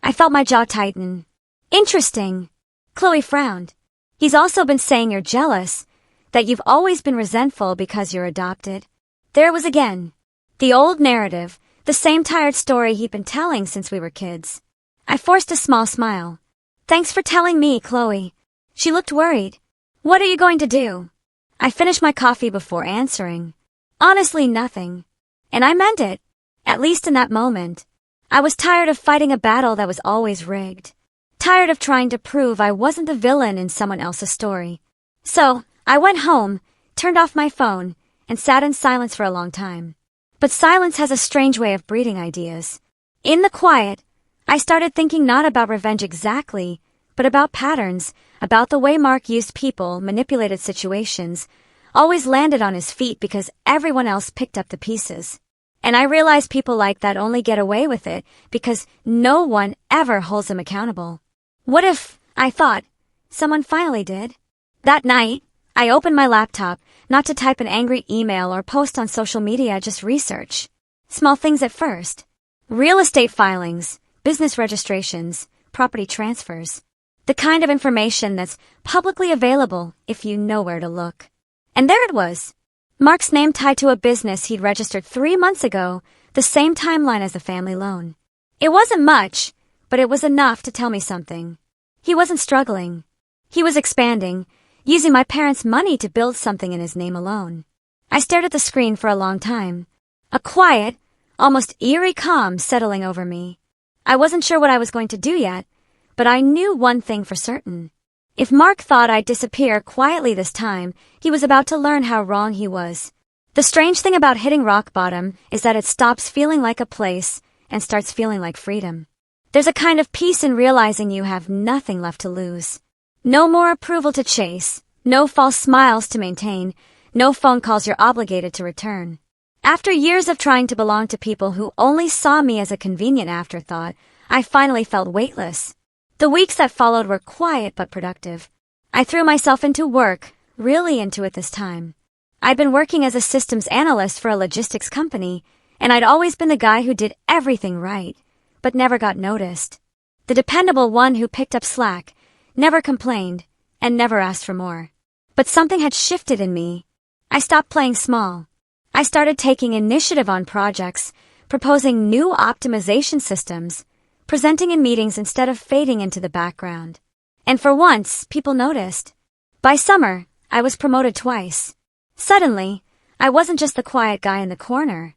I felt my jaw tighten. Interesting. Chloe frowned. He's also been saying you're jealous, that you've always been resentful because you're adopted. There it was again. The old narrative, the same tired story he'd been telling since we were kids. I forced a small smile. Thanks for telling me, Chloe. She looked worried. What are you going to do? I finished my coffee before answering. Honestly, nothing. And I meant it. At least in that moment. I was tired of fighting a battle that was always rigged. Tired of trying to prove I wasn't the villain in someone else's story. So, I went home, turned off my phone, and sat in silence for a long time. But silence has a strange way of breeding ideas. In the quiet, I started thinking not about revenge exactly, but about patterns, about the way Mark used people, manipulated situations, always landed on his feet because everyone else picked up the pieces. And I realized people like that only get away with it because no one ever holds them accountable. What if, I thought, someone finally did? That night, I opened my laptop, not to type an angry email or post on social media, just research. Small things at first. Real estate filings, business registrations, property transfers. The kind of information that's publicly available if you know where to look. And there it was. Mark's name tied to a business he'd registered 3 months ago, the same timeline as the family loan. It wasn't much, but it was enough to tell me something. He wasn't struggling. He was expanding, using my parents' money to build something in his name alone. I stared at the screen for a long time. A quiet, almost eerie calm settling over me. I wasn't sure what I was going to do yet, but I knew one thing for certain. If Mark thought I'd disappear quietly this time, he was about to learn how wrong he was. The strange thing about hitting rock bottom is that it stops feeling like a place and starts feeling like freedom. There's a kind of peace in realizing you have nothing left to lose. No more approval to chase, no false smiles to maintain, no phone calls you're obligated to return. After years of trying to belong to people who only saw me as a convenient afterthought, I finally felt weightless. The weeks that followed were quiet but productive. I threw myself into work, really into it this time. I'd been working as a systems analyst for a logistics company, and I'd always been the guy who did everything right, but never got noticed. The dependable one who picked up slack, never complained, and never asked for more. But something had shifted in me. I stopped playing small. I started taking initiative on projects, proposing new optimization systems, presenting in meetings instead of fading into the background. And for once, people noticed. By summer, I was promoted twice. Suddenly, I wasn't just the quiet guy in the corner.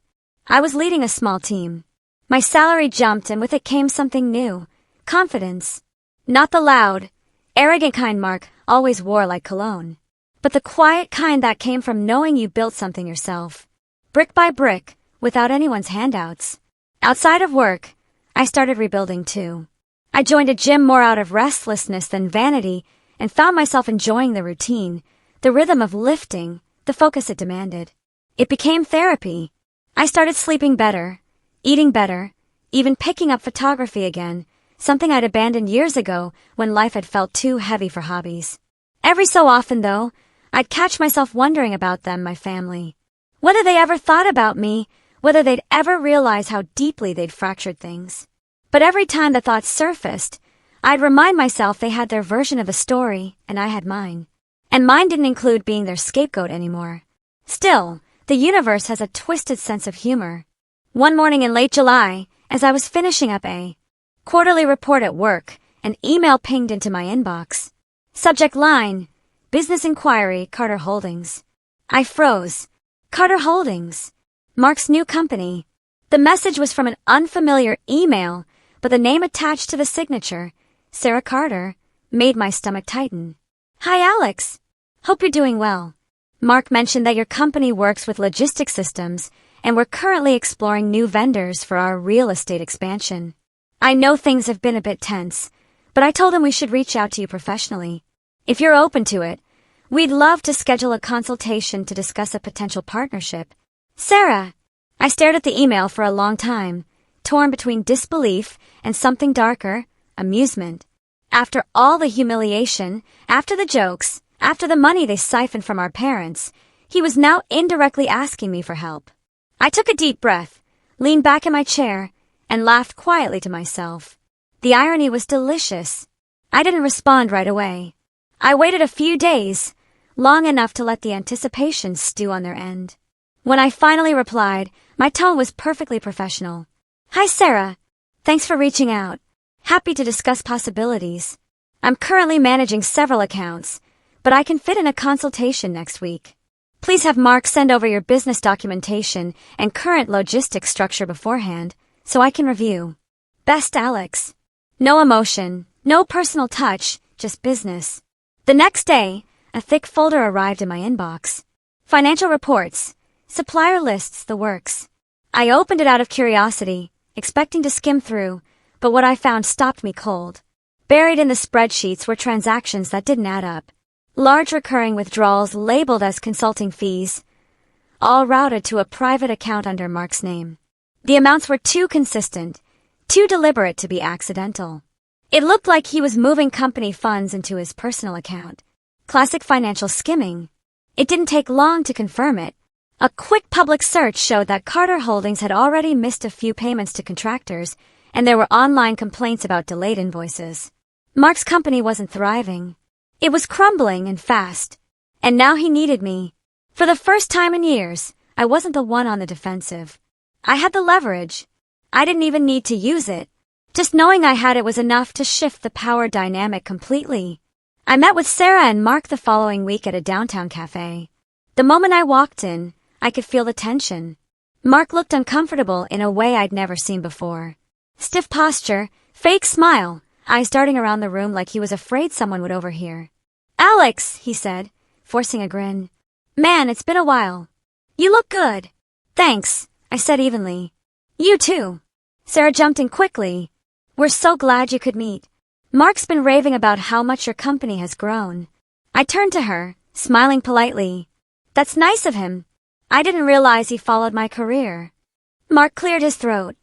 I was leading a small team. My salary jumped, and with it came something new. Confidence. Not the loud, arrogant kind Mark always wore like cologne, but the quiet kind that came from knowing you built something yourself. Brick by brick, without anyone's handouts. Outside of work, I started rebuilding too. I joined a gym more out of restlessness than vanity and found myself enjoying the routine, the rhythm of lifting, the focus it demanded. It became therapy. I started sleeping better, eating better, even picking up photography again, something I'd abandoned years ago when life had felt too heavy for hobbies. Every so often, though, I'd catch myself wondering about them, my family. Whether they ever thought about me, whether they'd ever realize how deeply they'd fractured things. But every time the thoughts surfaced, I'd remind myself they had their version of the story, and I had mine. And mine didn't include being their scapegoat anymore. Still, the universe has a twisted sense of humor. One morning in late July, as I was finishing up a quarterly report at work, an email pinged into my inbox. Subject line, Business Inquiry, Carter Holdings. I froze. Carter Holdings. Mark's new company. The message was from an unfamiliar email, but the name attached to the signature, Sarah Carter, made my stomach tighten. Hi, Alex. Hope you're doing well. Mark mentioned that your company works with logistics systems, and we're currently exploring new vendors for our real estate expansion. I know things have been a bit tense, but I told him we should reach out to you professionally. If you're open to it, we'd love to schedule a consultation to discuss a potential partnership. Sarah. I stared at the email for a long time, torn between disbelief and something darker, amusement. After all the humiliation, after the jokes, after the money they siphoned from our parents, he was now indirectly asking me for help. I took a deep breath, leaned back in my chair, and laughed quietly to myself. The irony was delicious. I didn't respond right away. I waited a few days, long enough to let the anticipation stew on their end. When I finally replied, my tone was perfectly professional. Hi, Sarah. Thanks for reaching out. Happy to discuss possibilities. I'm currently managing several accounts, but I can fit in a consultation next week. Please have Mark send over your business documentation and current logistics structure beforehand, so I can review. Best, Alex. No emotion, no personal touch, just business. The next day, a thick folder arrived in my inbox. Financial reports, supplier lists, the works. I opened it out of curiosity, expecting to skim through, but what I found stopped me cold. Buried in the spreadsheets were transactions that didn't add up. Large recurring withdrawals labeled as consulting fees, all routed to a private account under Mark's name. The amounts were too consistent, too deliberate to be accidental. It looked like he was moving company funds into his personal account. Classic financial skimming. It didn't take long to confirm it. A quick public search showed that Carter Holdings had already missed a few payments to contractors, and there were online complaints about delayed invoices. Mark's company wasn't thriving. It was crumbling and fast. And now he needed me. For the first time in years, I wasn't the one on the defensive. I had the leverage. I didn't even need to use it. Just knowing I had it was enough to shift the power dynamic completely. I met with Sarah and Mark the following week at a downtown cafe. The moment I walked in, I could feel the tension. Mark looked uncomfortable in a way I'd never seen before. Stiff posture, fake smile, eyes darting around the room like he was afraid someone would overhear. Alex, he said, forcing a grin. Man, it's been a while. You look good. Thanks, I said evenly. You too. Sarah jumped in quickly. We're so glad you could meet. Mark's been raving about how much your company has grown. I turned to her, smiling politely. That's nice of him. I didn't realize he followed my career. Mark cleared his throat.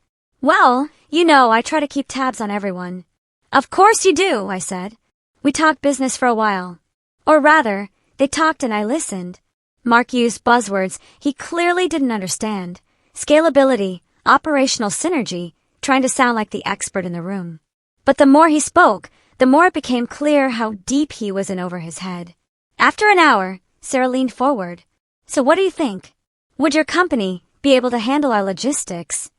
Well, you know I try to keep tabs on everyone. Of course you do, I said. We talked business for a while. Or rather, they talked and I listened. Mark used buzzwords he clearly didn't understand. Scalability, operational synergy, trying to sound like the expert in the room. But the more he spoke, the more it became clear how deep he was in over his head. After an hour, Sarah leaned forward. So what do you think? Would your company be able to handle our logistics?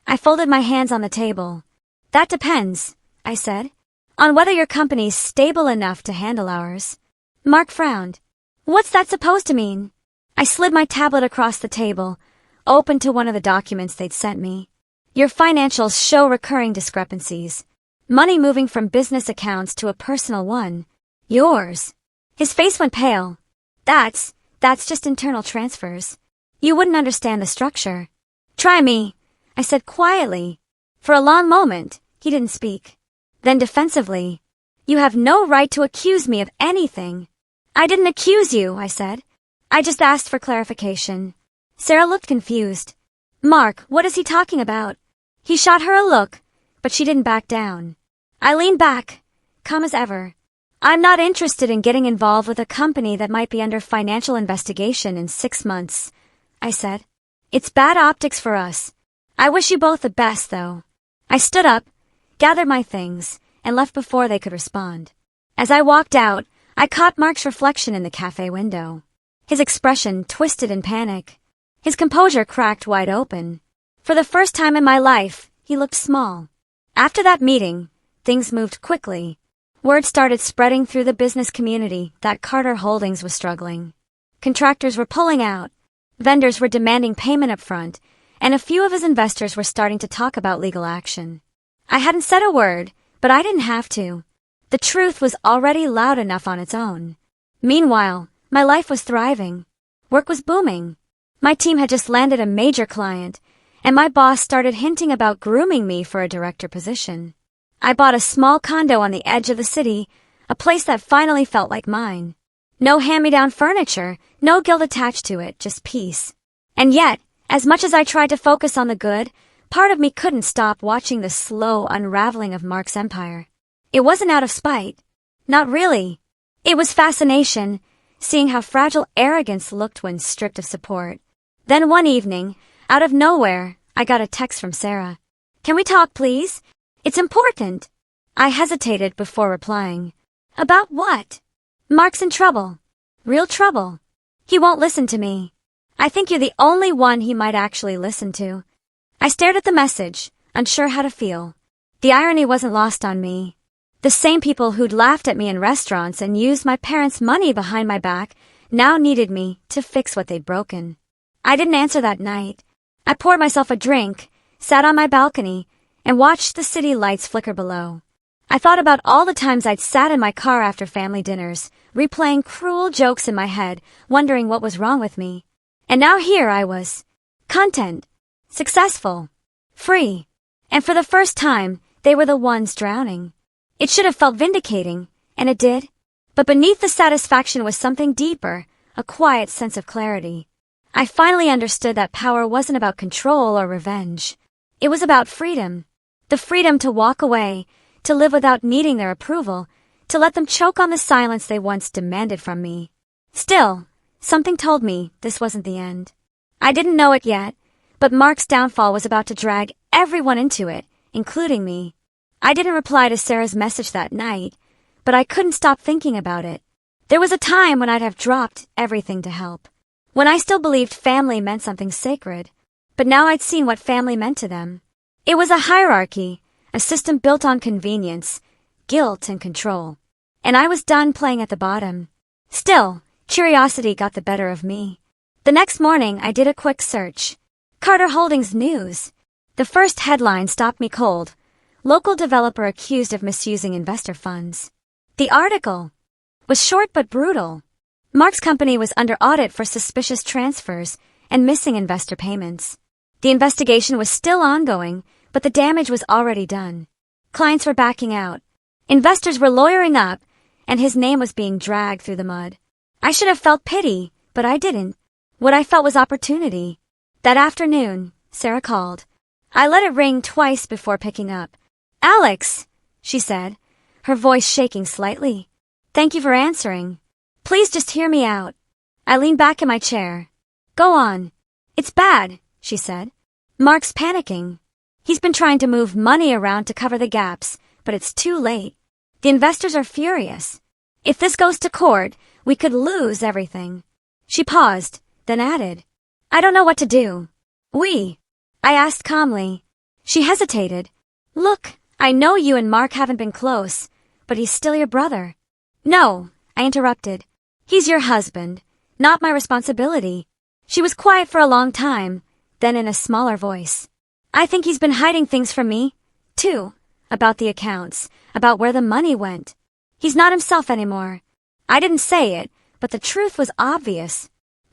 I folded my hands on the table. That depends, I said, on whether your company's stable enough to handle ours. Mark frowned. What's that supposed to mean? I slid my tablet across the table, opened to one of the documents they'd sent me. Your financials show recurring discrepancies. Money moving from business accounts to a personal one. Yours. His face went pale. That's just internal transfers. You wouldn't understand the structure. Try me, I said quietly. For a long moment, he didn't speak. Then defensively, you have no right to accuse me of anything. I didn't accuse you, I said. I just asked for clarification. Sarah looked confused. Mark, what is he talking about? He shot her a look, but she didn't back down. I leaned back, calm as ever. I'm not interested in getting involved with a company that might be under financial investigation in 6 months, I said. It's bad optics for us. I wish you both the best, though. I stood up, gathered my things, and left before they could respond. As I walked out, I caught Mark's reflection in the cafe window. His expression twisted in panic. His composure cracked wide open. For the first time in my life, he looked small. After that meeting, things moved quickly. Word started spreading through the business community that Carter Holdings was struggling. Contractors were pulling out, vendors were demanding payment up front, and a few of his investors were starting to talk about legal action. I hadn't said a word, but I didn't have to. The truth was already loud enough on its own. Meanwhile, my life was thriving. Work was booming. My team had just landed a major client, and my boss started hinting about grooming me for a director position. I bought a small condo on the edge of the city, a place that finally felt like mine. No hand-me-down furniture, no guilt attached to it, just peace. And yet, as much as I tried to focus on the good, part of me couldn't stop watching the slow unraveling of Mark's empire. It wasn't out of spite. Not really. It was fascination, seeing how fragile arrogance looked when stripped of support. Then one evening, out of nowhere, I got a text from Sarah. "Can we talk, please? It's important." I hesitated before replying. "About what?" "Mark's in trouble. Real trouble. He won't listen to me. I think you're the only one he might actually listen to." I stared at the message, unsure how to feel. The irony wasn't lost on me. The same people who'd laughed at me in restaurants and used my parents' money behind my back now needed me to fix what they'd broken. I didn't answer that night. I poured myself a drink, sat on my balcony, and watched the city lights flicker below. I thought about all the times I'd sat in my car after family dinners, replaying cruel jokes in my head, wondering what was wrong with me. And now here I was. Content. Successful. Free. And for the first time, they were the ones drowning. It should have felt vindicating, and it did. But beneath the satisfaction was something deeper, a quiet sense of clarity. I finally understood that power wasn't about control or revenge. It was about freedom. The freedom to walk away, to live without needing their approval, to let them choke on the silence they once demanded from me. Still, something told me this wasn't the end. I didn't know it yet, but Mark's downfall was about to drag everyone into it, including me. I didn't reply to Sarah's message that night, but I couldn't stop thinking about it. There was a time when I'd have dropped everything to help, when I still believed family meant something sacred, but now I'd seen what family meant to them. It was a hierarchy, a system built on convenience, guilt, and control. And I was done playing at the bottom. Still, curiosity got the better of me. The next morning, I did a quick search. Carter Holdings news. The first headline stopped me cold. Local developer accused of misusing investor funds. The article was short but brutal. Mark's company was under audit for suspicious transfers and missing investor payments. The investigation was still ongoing, but the damage was already done. Clients were backing out. Investors were lawyering up, and his name was being dragged through the mud. I should have felt pity, but I didn't. What I felt was opportunity. That afternoon, Sarah called. I let it ring twice before picking up. "Alex," she said, her voice shaking slightly. "Thank you for answering. Please just hear me out." I leaned back in my chair. "Go on." "It's bad," she said. "Mark's panicking. He's been trying to move money around to cover the gaps, but it's too late. The investors are furious. If this goes to court, we could lose everything." She paused, then added, "I don't know what to do." "We?" I asked calmly. She hesitated. "Look, I know you and Mark haven't been close, but he's still your brother." "No," I interrupted. "He's your husband, not my responsibility." She was quiet for a long time, then in a smaller voice. "I think he's been hiding things from me, too, about the accounts, about where the money went. He's not himself anymore." I didn't say it, but the truth was obvious.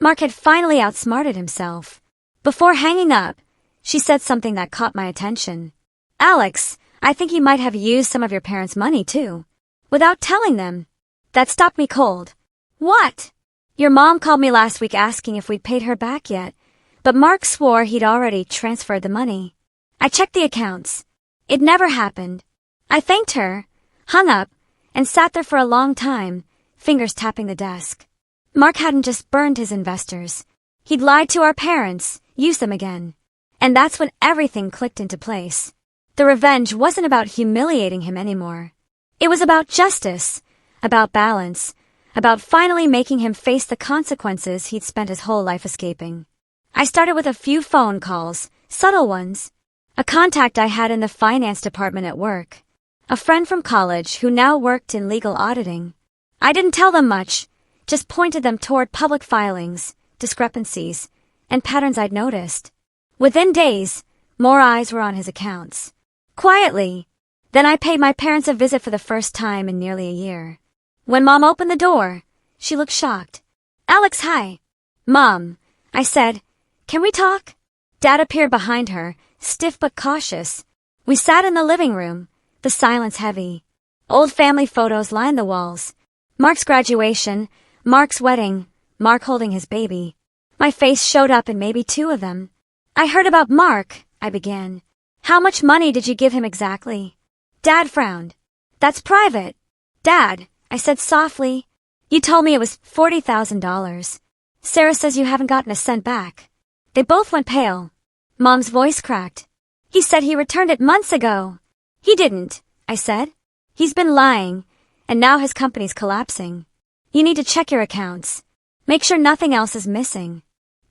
Mark had finally outsmarted himself. Before hanging up, she said something that caught my attention. "Alex, I think he might have used some of your parents' money, too. Without telling them." That stopped me cold. "What?" "Your mom called me last week asking if we'd paid her back yet, but Mark swore he'd already transferred the money. I checked the accounts. It never happened." I thanked her, hung up, and sat there for a long time, fingers tapping the desk. Mark hadn't just burned his investors. He'd lied to our parents, used them again. And that's when everything clicked into place. The revenge wasn't about humiliating him anymore. It was about justice, about balance, about finally making him face the consequences he'd spent his whole life escaping. I started with a few phone calls, subtle ones. A contact I had in the finance department at work. A friend from college who now worked in legal auditing. I didn't tell them much, just pointed them toward public filings, discrepancies, and patterns I'd noticed. Within days, more eyes were on his accounts. Quietly. Then I paid my parents a visit for the first time in nearly a year. When Mom opened the door, she looked shocked. "Alex, hi." "Mom," I said, "can we talk?" Dad appeared behind her, stiff but cautious. We sat in the living room, the silence heavy. Old family photos lined the walls. Mark's graduation, Mark's wedding, Mark holding his baby. My face showed up in maybe 2 of them. "I heard about Mark," I began. "How much money did you give him exactly?" Dad frowned. That's private. Dad, I said softly. You told me it was $40,000. Sarah says you haven't gotten a cent back. They both went pale. Mom's voice cracked. He said he returned it months ago. He didn't, I said. He's been lying, and now his company's collapsing. You need to check your accounts. Make sure nothing else is missing.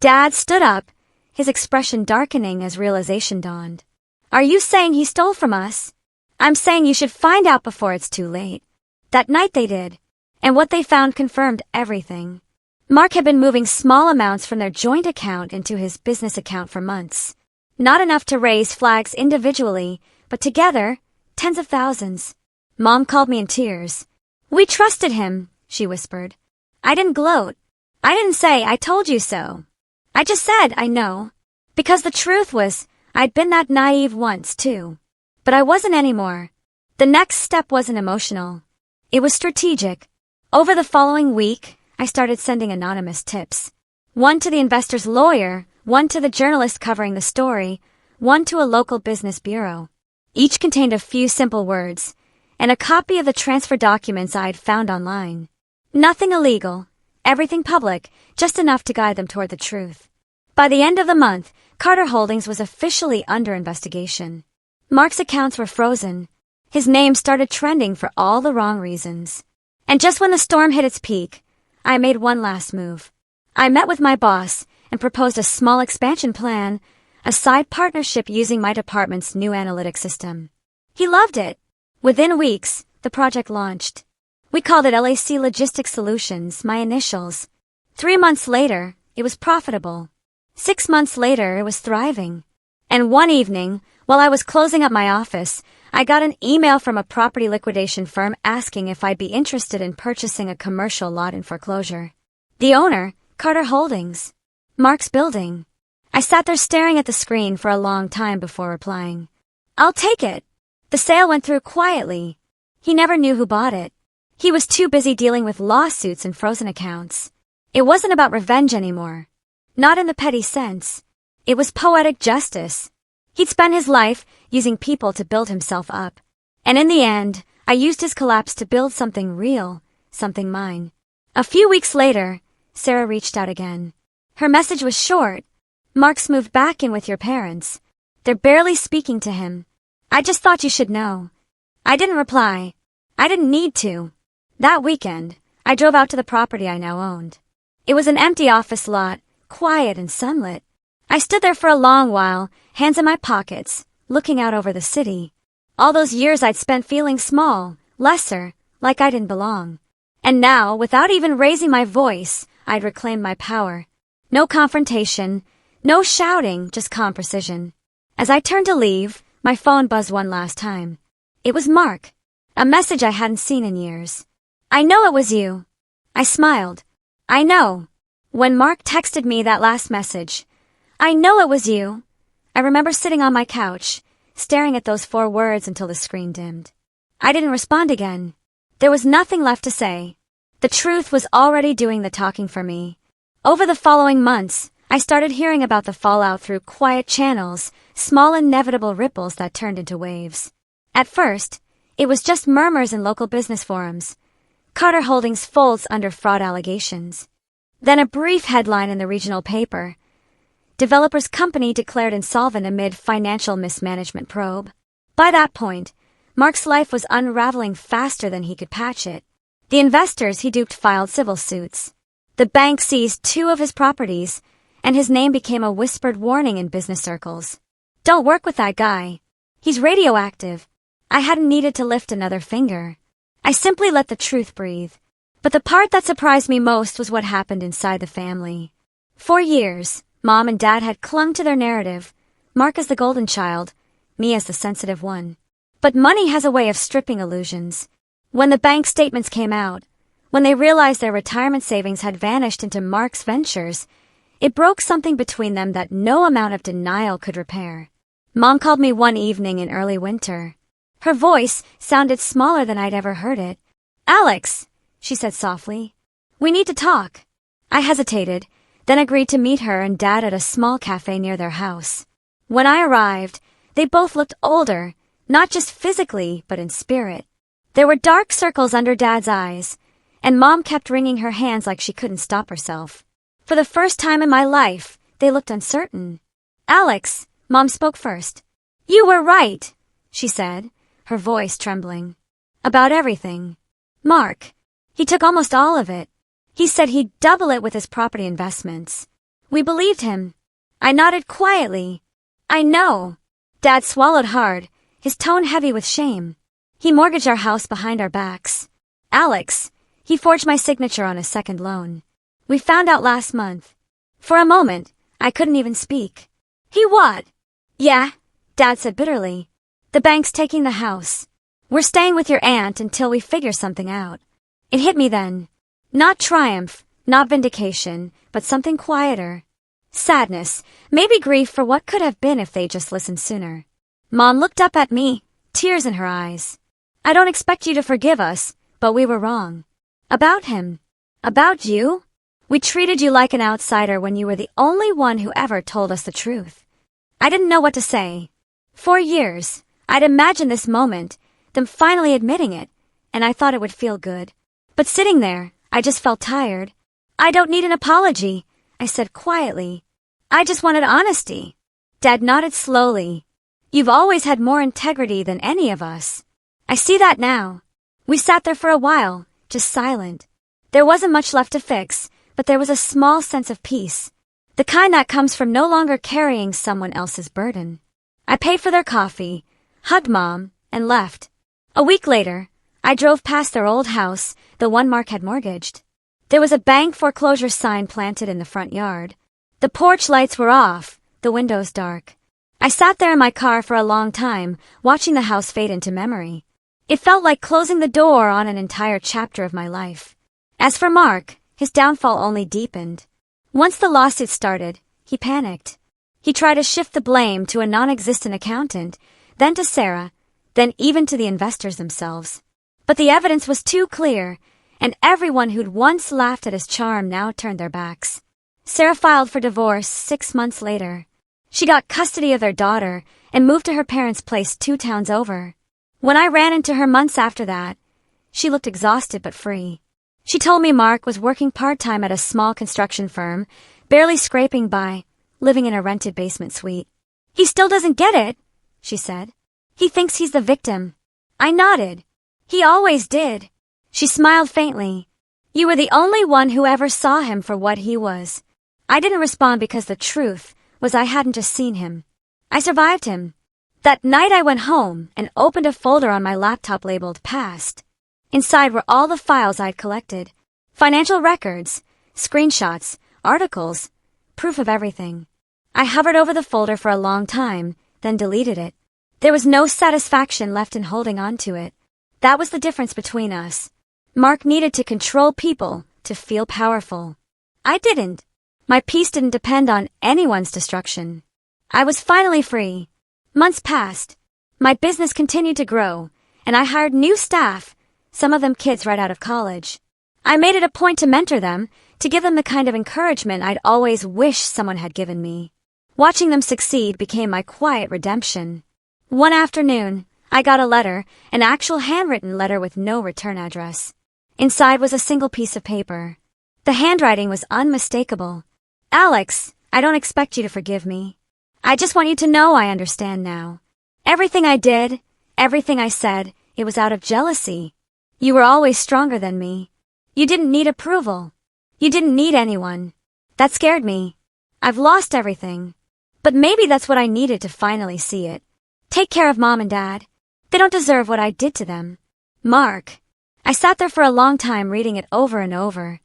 Dad stood up, his expression darkening as realization dawned. Are you saying he stole from us? I'm saying you should find out before it's too late. That night they did, and what they found confirmed everything. Mark had been moving small amounts from their joint account into his business account for months. Not enough to raise flags individually, but together, tens of thousands. Mom called me in tears. We trusted him, she whispered. I didn't gloat. I didn't say, I told you so. I just said, I know. Because the truth was, I'd been that naive once, too. But I wasn't anymore. The next step wasn't emotional. It was strategic. Over the following week, I started sending anonymous tips. One to the investor's lawyer, one to the journalist covering the story, one to a local business bureau. Each contained a few simple words, and a copy of the transfer documents I'd found online. Nothing illegal, everything public, just enough to guide them toward the truth. By the end of the month, Carter Holdings was officially under investigation. Mark's accounts were frozen. His name started trending for all the wrong reasons. And just when the storm hit its peak, I made one last move. I met with my boss and proposed a small expansion plan, a side partnership using my department's new analytics system. He loved it. Within weeks, the project launched. We called it LAC Logistics Solutions, my initials. 3 months later, it was profitable. 6 months later, it was thriving. And one evening, while I was closing up my office, I got an email from a property liquidation firm asking if I'd be interested in purchasing a commercial lot in foreclosure. The owner, Carter Holdings. Mark's building. I sat there staring at the screen for a long time before replying. I'll take it. The sale went through quietly. He never knew who bought it. He was too busy dealing with lawsuits and frozen accounts. It wasn't about revenge anymore. Not in the petty sense. It was poetic justice. He'd spent his life using people to build himself up. And in the end, I used his collapse to build something real, something mine. A few weeks later, Sarah reached out again. Her message was short. Mark's moved back in with your parents. They're barely speaking to him. I just thought you should know. I didn't reply. I didn't need to. That weekend, I drove out to the property I now owned. It was an empty office lot, quiet and sunlit. I stood there for a long while, hands in my pockets, looking out over the city. All those years I'd spent feeling small, lesser, like I didn't belong. And now, without even raising my voice, I'd reclaimed my power. No confrontation, no shouting, just calm precision. As I turned to leave, my phone buzzed one last time. It was Mark. A message I hadn't seen in years. I know it was you. I smiled. I know. When Mark texted me that last message, I know it was you. I remember sitting on my couch, staring at those 4 words until the screen dimmed. I didn't respond again. There was nothing left to say. The truth was already doing the talking for me. Over the following months, I started hearing about the fallout through quiet channels, small inevitable ripples that turned into waves. At first, it was just murmurs in local business forums. Carter Holdings folds under fraud allegations. Then a brief headline in the regional paper. Developer's company declared insolvent amid financial mismanagement probe. By that point, Mark's life was unraveling faster than he could patch it. The investors he duped filed civil suits. The bank seized 2 of his properties, and his name became a whispered warning in business circles. Don't work with that guy. He's radioactive. I hadn't needed to lift another finger. I simply let the truth breathe. But the part that surprised me most was what happened inside the family. For years, Mom and Dad had clung to their narrative, Mark as the golden child, me as the sensitive one. But money has a way of stripping illusions. When the bank statements came out, when they realized their retirement savings had vanished into Mark's ventures, it broke something between them that no amount of denial could repair. Mom called me one evening in early winter. Her voice sounded smaller than I'd ever heard it. Alex, she said softly, we need to talk. I hesitated, then agreed to meet her and Dad at a small cafe near their house. When I arrived, they both looked older, not just physically, but in spirit. There were dark circles under Dad's eyes, and Mom kept wringing her hands like she couldn't stop herself. For the first time in my life, they looked uncertain. "Alex," Mom spoke first. "You were right," she said, her voice trembling. "About everything. Mark. He took almost all of it. He said he'd double it with his property investments. We believed him." I nodded quietly. "I know." Dad swallowed hard, his tone heavy with shame. "He mortgaged our house behind our backs. Alex, he forged my signature on a second loan. We found out last month." For a moment, I couldn't even speak. "He what?" "Yeah," Dad said bitterly. "The bank's taking the house. We're staying with your aunt until we figure something out." It hit me then. Not triumph, not vindication, but something quieter. Sadness, maybe grief for what could have been if they just listened sooner. Mom looked up at me, tears in her eyes. "I don't expect you to forgive us, but we were wrong. About him. About you? We treated you like an outsider when you were the only one who ever told us the truth." I didn't know what to say. For years, I'd imagined this moment, them finally admitting it, and I thought it would feel good. But sitting there, I just felt tired. "I don't need an apology," I said quietly. "I just wanted honesty." Dad nodded slowly. "You've always had more integrity than any of us." "I see that now." We sat there for a while, just silent. There wasn't much left to fix, but there was a small sense of peace. The kind that comes from no longer carrying someone else's burden. I paid for their coffee, hugged Mom, and left. A week later, I drove past their old house, the one Mark had mortgaged. There was a bank foreclosure sign planted in the front yard. The porch lights were off, the windows dark. I sat there in my car for a long time, watching the house fade into memory. It felt like closing the door on an entire chapter of my life. As for Mark, his downfall only deepened. Once the lawsuit started, he panicked. He tried to shift the blame to a non-existent accountant, then to Sarah, then even to the investors themselves. But the evidence was too clear, and everyone who'd once laughed at his charm now turned their backs. Sarah filed for divorce 6 months later. She got custody of their daughter and moved to her parents' place 2 towns over. When I ran into her months after that, she looked exhausted but free. She told me Mark was working part-time at a small construction firm, barely scraping by, living in a rented basement suite. "He still doesn't get it," she said. "He thinks he's the victim." I nodded. "He always did." She smiled faintly. "You were the only one who ever saw him for what he was." I didn't respond because the truth was I hadn't just seen him. I survived him. That night I went home and opened a folder on my laptop labeled Past. Inside were all the files I'd collected. Financial records, screenshots, articles, proof of everything. I hovered over the folder for a long time, then deleted it. There was no satisfaction left in holding on to it. That was the difference between us. Mark needed to control people to feel powerful. I didn't. My peace didn't depend on anyone's destruction. I was finally free. Months passed. My business continued to grow, and I hired new staff, some of them kids right out of college. I made it a point to mentor them, to give them the kind of encouragement I'd always wished someone had given me. Watching them succeed became my quiet redemption. One afternoon, I got a letter, an actual handwritten letter with no return address. Inside was a single piece of paper. The handwriting was unmistakable. "Alex, I don't expect you to forgive me. I just want you to know I understand now. Everything I did, everything I said, it was out of jealousy. You were always stronger than me. You didn't need approval. You didn't need anyone. That scared me. I've lost everything. But maybe that's what I needed to finally see it. Take care of Mom and Dad. They don't deserve what I did to them. Mark." I sat there for a long time reading it over and over.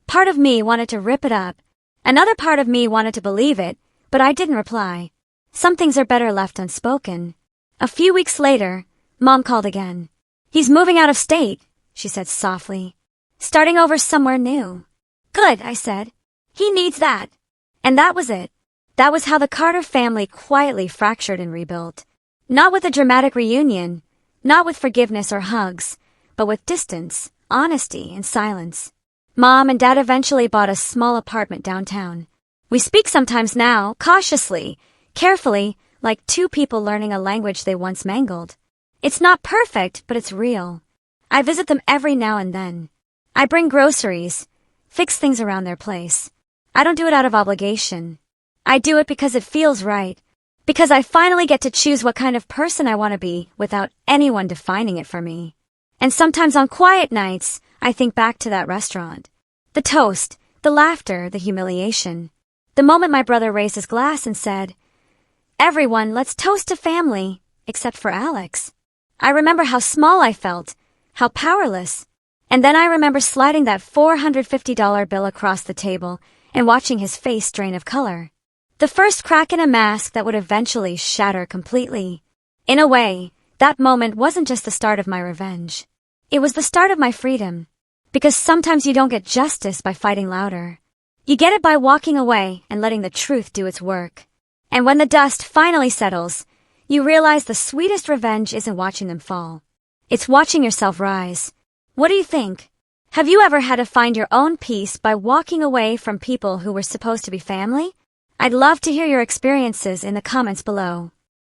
Part of me wanted to rip it up. Another part of me wanted to believe it, but I didn't reply. Some things are better left unspoken. A few weeks later, Mom called again. "He's moving out of state," she said softly. "Starting over somewhere new." "Good," I said. "He needs that." And that was it. That was how the Carter family quietly fractured and rebuilt. Not with a dramatic reunion, not with forgiveness or hugs, but with distance, honesty, and silence. Mom and Dad eventually bought a small apartment downtown. We speak sometimes now, cautiously, carefully, like two people learning a language they once mangled. It's not perfect, but it's real. I visit them every now and then. I bring groceries, fix things around their place. I don't do it out of obligation. I do it because it feels right. Because I finally get to choose what kind of person I want to be without anyone defining it for me. And sometimes on quiet nights, I think back to that restaurant. The toast, the laughter, the humiliation. The moment my brother raised his glass and said, "Everyone, let's toast to family," except for Alex. I remember how small I felt, how powerless. And then I remember sliding that $450 bill across the table and watching his face drain of color. The first crack in a mask that would eventually shatter completely. In a way, that moment wasn't just the start of my revenge. It was the start of my freedom. Because sometimes you don't get justice by fighting louder. You get it by walking away and letting the truth do its work. And when the dust finally settles, you realize the sweetest revenge isn't watching them fall. It's watching yourself rise. What do you think? Have you ever had to find your own peace by walking away from people who were supposed to be family? I'd love to hear your experiences in the comments below.